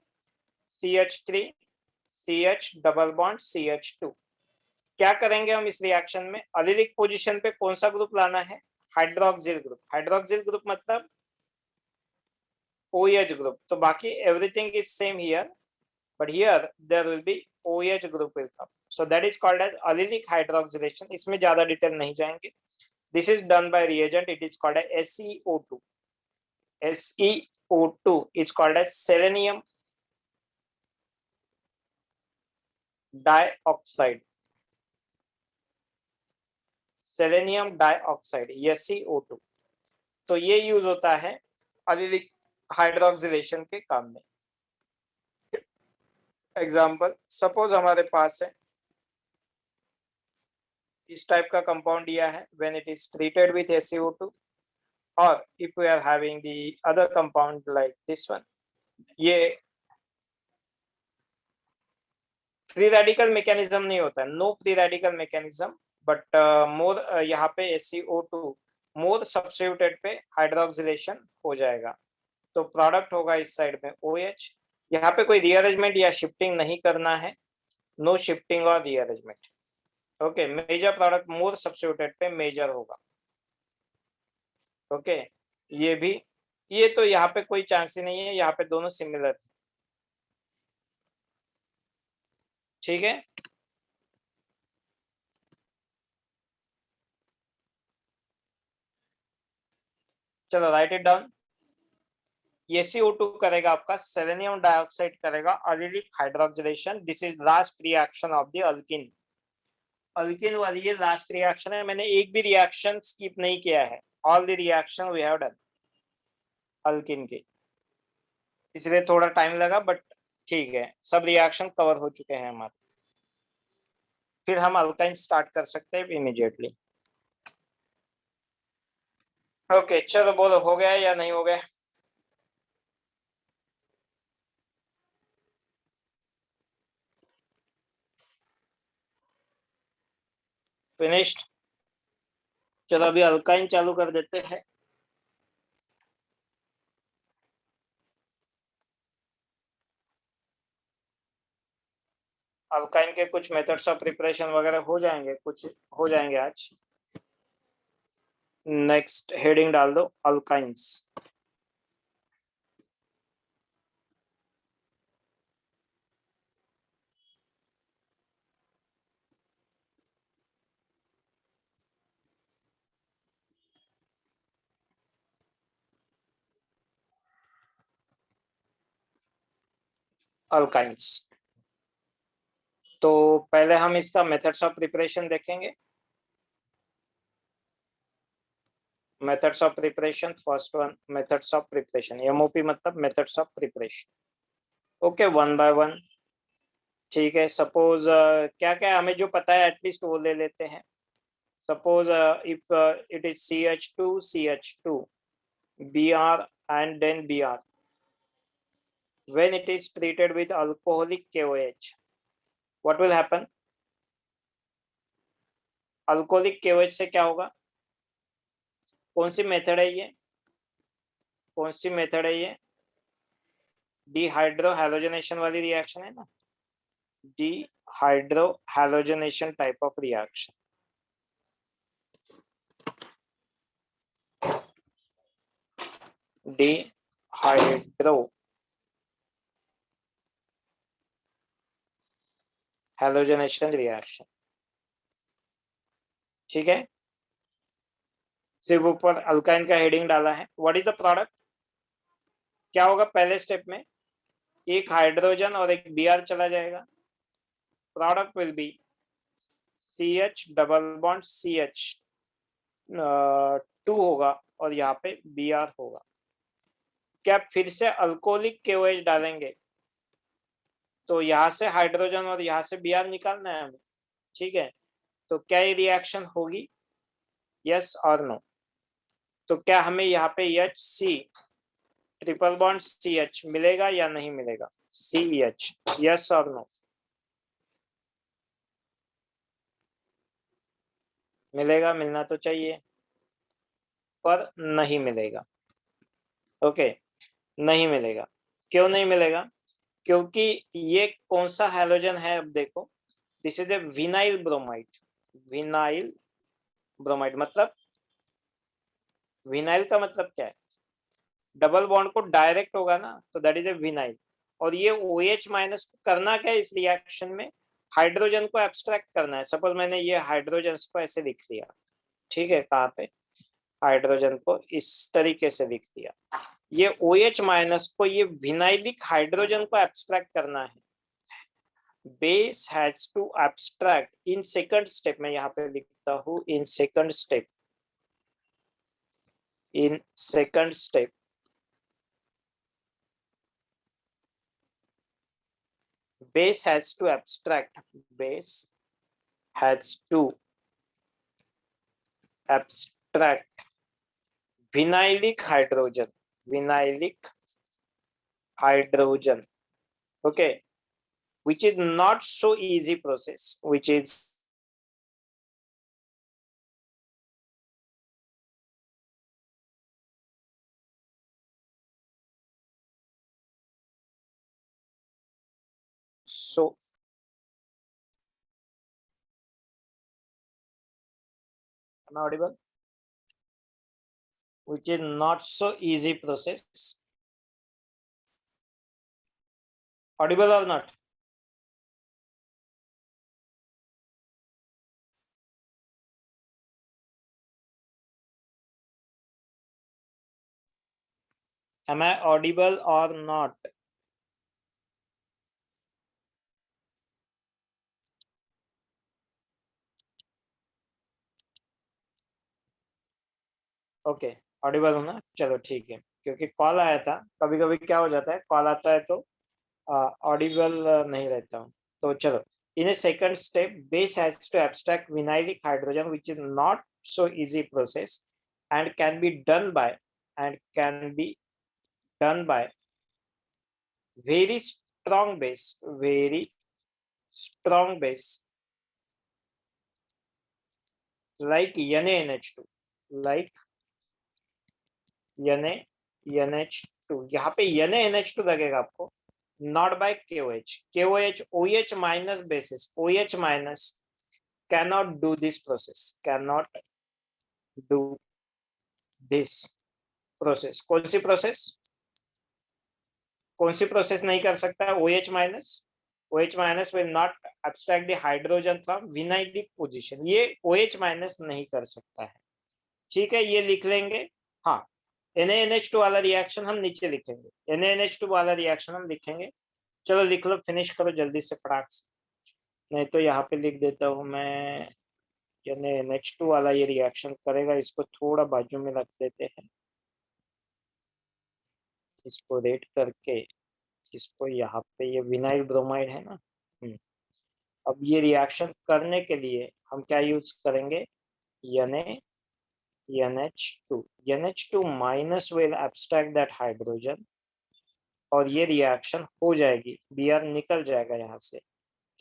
A: CH3 CH double bond CH2। क्या करेंगे हम इस रिएक्शन में? अलिलिक पोजीशन पे कौन सा ग्रुप लाना है? Hydroxyl group. हाइड्रोक्सिल ग्रुप मतलब OH ग्रुप। तो बाकी everything is same here but here there will be OH group will come, so that is called as allylic hydroxylation। इसमें ज्यादा डिटेल नहीं जाएंगे। This is done by reagent, it is called as SeO2। SeO2 is called as selenium dioxide, selenium dioxide SeO2। तो ये यूज होता है allylic हाइड्रोक्सिलेशन के काम में। एग्जाम्पल, सपोज हमारे पास है इस टाइप का कंपाउंड दिया है, when it is treated with SeO2 or if we are having the other compound like this one, ये फ्री रेडिकल मैकेनिज्म नहीं होता, no free radical mechanism, but more यहाँ पे SeO2 मोर सब्स्टिट्यूटेड पे हाइड्रोक्सिलेशन हो जाएगा, तो प्रोडक्ट होगा इस साइड में OH। यहाँ पे कोई रीअरेंजमेंट या शिफ्टिंग नहीं करना है, नो शिफ्टिंग और rearrangement. Okay, major product more substituted पे मेजर होगा। ओके ये भी, ये तो यहाँ पे कोई चांस ही नहीं है, यहाँ पे दोनों सिमिलर है। ठीक है, चलो राइट इट डाउन। SeO2 करेगा आपका सेलेनियम डाइऑक्साइड करेगा allylic hydroxylation. This is last reaction of the alkyne. Alkyne वाली ये लास्ट रिएक्शन है, मैंने एक भी रिएक्शन स्किप नहीं किया है, all the reaction we have done alkene के, इसलिए थोड़ा टाइम लगा बट ठीक है, सब रिएक्शन कवर हो चुके हैं हमारे। फिर हम अल्काइन स्टार्ट कर सकते हैं इमीडिएटली। ओके चलो बोलो, हो गया या नहीं हो गया? फिनिश्ड। चलो अभी अल्काइन चालू कर देते हैं। अल्काइन के कुछ मेथड्स ऑफ प्रिपरेशन वगैरह हो जाएंगे, कुछ हो जाएंगे आज। नेक्स्ट हेडिंग डाल दो अल्काइंस। अल्काइंस। तो पहले हम इसका मेथड्स ऑफ प्रिपरेशन देखेंगे। Methods of preparation, first one methods of preparation, MOP मतलब methods of preparation. Okay, one by one. ठीक है, सपोज क्या क्या हमें जो पता है एटलीस्ट वो ले लेते हैं। Suppose if it is CH2 Br and then Br, when it is treated with alcoholic KOH, what will happen? Alcoholic KOH से क्या होगा? कौन सी मेथड है ये? कौन सी मेथड है ये? डिहाइड्रो हैलोजनेशन वाली रिएक्शन है ना, dehydro halogenation type of reaction. Dehydro halogenation reaction. ठीक है, सिर्फ ऊपर अल्काइन का हेडिंग डाला है। What is the product? क्या होगा पहले स्टेप में? एक हाइड्रोजन और एक Br चला जाएगा। Product will B CH double bond CH2 होगा और यहाँ पे Br होगा। क्या फिर से अल्कोहलिक KOH डालेंगे? तो यहाँ से हाइड्रोजन और यहाँ से Br निकालना है हमें। ठीक है, तो क्या ये रिएक्शन होगी? यस और नो? तो क्या हमें यहाँ पे HC ट्रिपल बॉन्ड CH मिलेगा या नहीं मिलेगा? CH, यस और नो? मिलेगा, मिलना तो चाहिए, पर नहीं मिलेगा। ओके, नहीं मिलेगा। क्यों नहीं मिलेगा? क्योंकि ये कौन सा हैलोजन है? अब देखो, this is A vinyl bromide. Vinyl bromide मतलब, विनाइल का मतलब क्या है? डबल बॉन्ड को डायरेक्ट होगा ना, तो दैट इज ए विनाइल। और ये OH माइनस करना क्या है इस रिएक्शन में? हाइड्रोजन को एब्स्ट्रैक्ट करना है। सपोज मैंने ये हाइड्रोजन को ऐसे लिख दिया, ठीक है, कहाँ पे? हाइड्रोजन को इस तरीके से लिख दिया। ये OH माइनस को ये विनाइलिक हाइड्रोजन को एब्स्ट्रैक्ट करना है। Base has to abstract in second step में, यहाँ पे लिखता हूँ in second step, in second step base has to abstract, base has to abstract vinylic hydrogen, vinylic hydrogen, okay, which is not so easy process, which is so am I audible? Which is not so easy process. Audible or not? Am I audible or not? Okay, Audible हो ना? चलो ठीक है, क्योंकि कॉल आया था। कभी कभी क्या हो जाता है, कॉल आता है तो ऑडिबल नहीं रहता हूँ। तो चलो, in a second step base has to abstract vinylic hydrogen which is not so easy process, and can be done by very strong base like NaNH2 like NaNH2। यहाँ पे NaNH2 लगेगा आपको, not by KOH। KOH OH minus basis, OH minus cannot do this process, कौन सी प्रोसेस नहीं कर सकता है? OH minus will not abstract the hydrogen from vinylic position, ये OH माइनस नहीं कर सकता है। ठीक है, ये लिख लेंगे। हाँ, NaNH2 वाला रिएक्शन हम नीचे लिखेंगे, NaNH2 वाला रिएक्शन हम लिखेंगे। चलो लिख लो, फिनिश करो जल्दी से फटाक से, नहीं तो यहाँ पे लिख देता हूँ मैं। NaNH2 वाला ये रिएक्शन करेगा, इसको थोड़ा बाजू में रख देते हैं, इसको रेड करके इसको यहाँ पे, ये विनाइल ब्रोमाइड है ना। अब ये रिएक्शन करने के लिए हम क्या यूज करेंगे? NH2 minus will abstract that hydrogen, और ये रिएक्शन हो जाएगी, Br निकल जाएगा यहाँ से।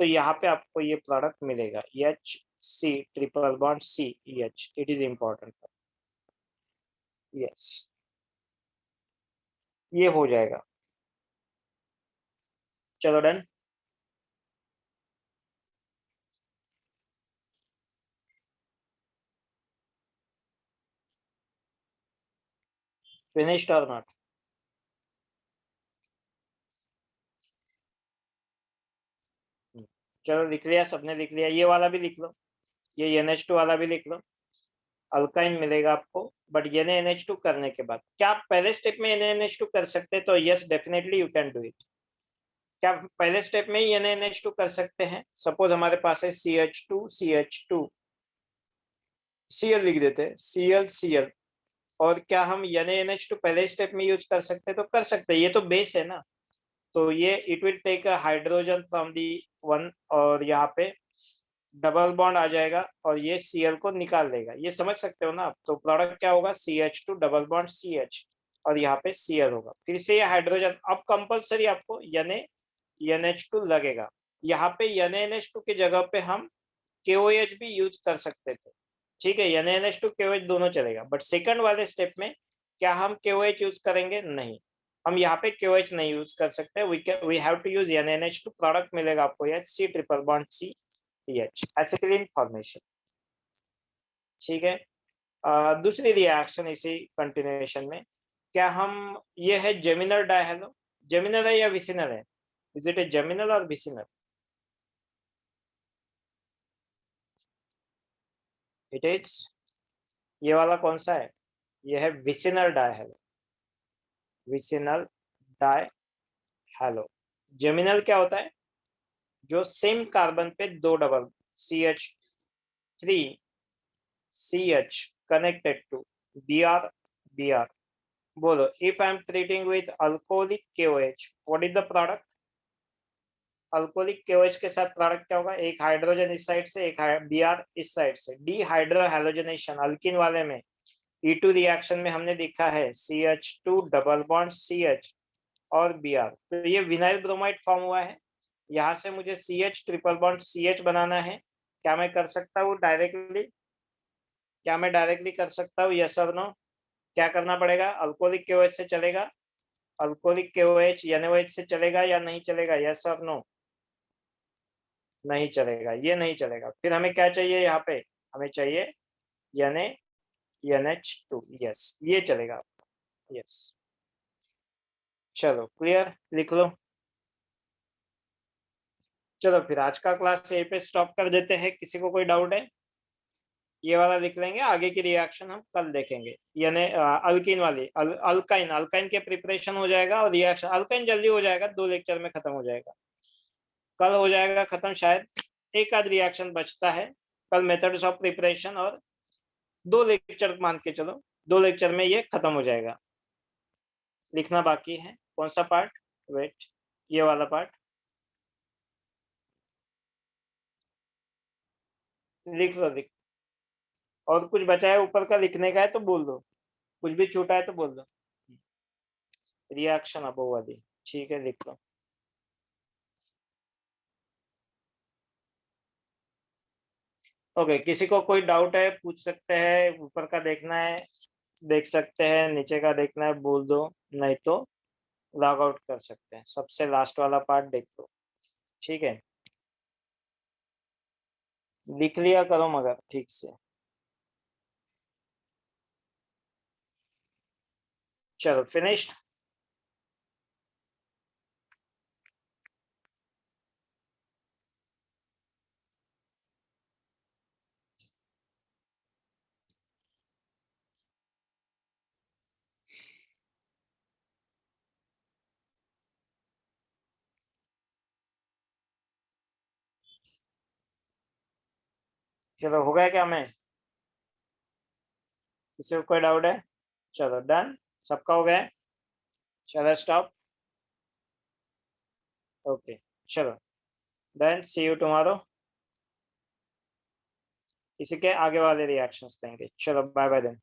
A: तो यहाँ पे आपको ये प्रोडक्ट मिलेगा HC triple bond CH, it is important. Yes, ये हो जाएगा। चलो डन। फिनिश्ड और नॉट? चलो लिख लिया, सबने लिख लिया। ये वाला भी लिख लो, ये NH2 वाला भी लिख लो, अल्काइन मिलेगा आपको। बट NaNH2 करने के बाद क्या आप पहले स्टेप में NaNH2 कर सकते हैं? तो yes, definitely you can do it. क्या आप पहले स्टेप में ही NaNH2 कर सकते हैं? सपोज हमारे पास है CH2 Cl लिख देते हैं, Cl। और क्या हम NaNH2 पहले स्टेप में यूज कर सकते हैं? तो कर सकते हैं, ये तो बेस है ना। तो ये it will take a hydrogen from the one, और यहाँ पे डबल बॉन्ड आ जाएगा और ये Cl को निकाल देगा। ये समझ सकते हो ना आप? तो प्रोडक्ट क्या होगा? CH2 डबल बॉन्ड CH, और यहाँ पे Cl होगा। फिर से ये हाइड्रोजन, अब कंपलसरी आपको NaNH2 लगेगा। यहाँ पे NaNH2 की जगह पे हम KOH भी यूज कर सकते थे। ठीक है, NaNH2 KOH दोनों चलेगा। बट सेकंड वाले स्टेप में क्या हम KOH यूज करेंगे? नहीं, हम यहाँ पे KOH नहीं यूज कर सकते। We have to use NaNH2। Product मिलेगा आपको HC triple bond CH, acetylene formation. ठीक है, दूसरी रिएक्शन इसी कंटिन्यूएशन में, क्या हम, ये है जेमिनल डायहेलो। जेमिनल है या विसिनल है? इज इट ए जेमिनल और विसिनल? इट इज, ये वाला कौन सा है? ये है विसिनल डायहेलो, विसिनल डायहेलो। जेमिनल क्या होता है? जो सेम कार्बन पे दो double CH3 CH connected to Br। बोलो, if I am treating with alcoholic KOH, what is the product? Alcoholic KOH के साथ प्रोडक्ट क्या होगा? एक हाइड्रोजन इस साइड से, एक Br इस साइड से, डिहाइड्रोहैलोजनेशन। अल्किन वाले में E2 रिएक्शन में हमने देखा है CH2 डबल बॉन्ड CH और Br, तो ये विनाइल ब्रोमाइड फॉर्म हुआ है। यहाँ से मुझे CH ट्रिपल बॉन्ड CH बनाना है। क्या मैं कर सकता हूँ डायरेक्टली? क्या मैं डायरेक्टली कर सकता हूँ? यस और नो? क्या करना पड़ेगा? अल्कोहलिक KOH से चलेगा? अल्कोहलिक KOH NaOH से चलेगा या नहीं चलेगा? यस और नो? नहीं चलेगा, ये नहीं चलेगा। फिर हमें क्या चाहिए? यहाँ पे हमें चाहिए NaNH2। यस, ये चलेगा। यस, चलो क्लियर, लिख लो। चलो फिर आज का क्लास यहीं पे स्टॉप कर देते हैं। किसी को कोई डाउट है? ये वाला लिख लेंगे, आगे की रिएक्शन हम कल देखेंगे। यानी अल्किन वाली, अल्काइन के प्रिपरेशन हो जाएगा, और रिएक्शन अल्काइन जल्दी हो जाएगा, 2 लेक्चर में खत्म हो जाएगा। कल हो जाएगा खत्म, शायद एक आध रिएक्शन बचता है कल, मेथड्स ऑफ प्रिपरेशन, और 2 लेक्चर मान के चलो, 2 लेक्चर में ये खत्म हो जाएगा। लिखना बाकी है कौन सा पार्ट? वेट, ये वाला पार्ट लिख लो, लिख। और कुछ बचा है ऊपर का लिखने का है तो बोल दो, कुछ भी छूटा है तो बोल दो। रिएक्शन अबोव वाली, ठीक है लिख लो। ओके, किसी को कोई डाउट है पूछ सकते हैं, ऊपर का देखना है देख सकते हैं, नीचे का देखना है बोल दो, नहीं तो लॉग आउट कर सकते हैं। सबसे लास्ट वाला पार्ट देख लो, ठीक है। लिख लिया करो मगर ठीक से। चलो फिनिश्ड। चलो हो गया क्या मैं, किसी को कोई डाउट है? चलो डन, सबका हो गया। चलो स्टॉप। ओके चलो, देन सी यू टुमारो। इसी के आगे वाले रिएक्शंस देंगे। चलो बाय बाय देन।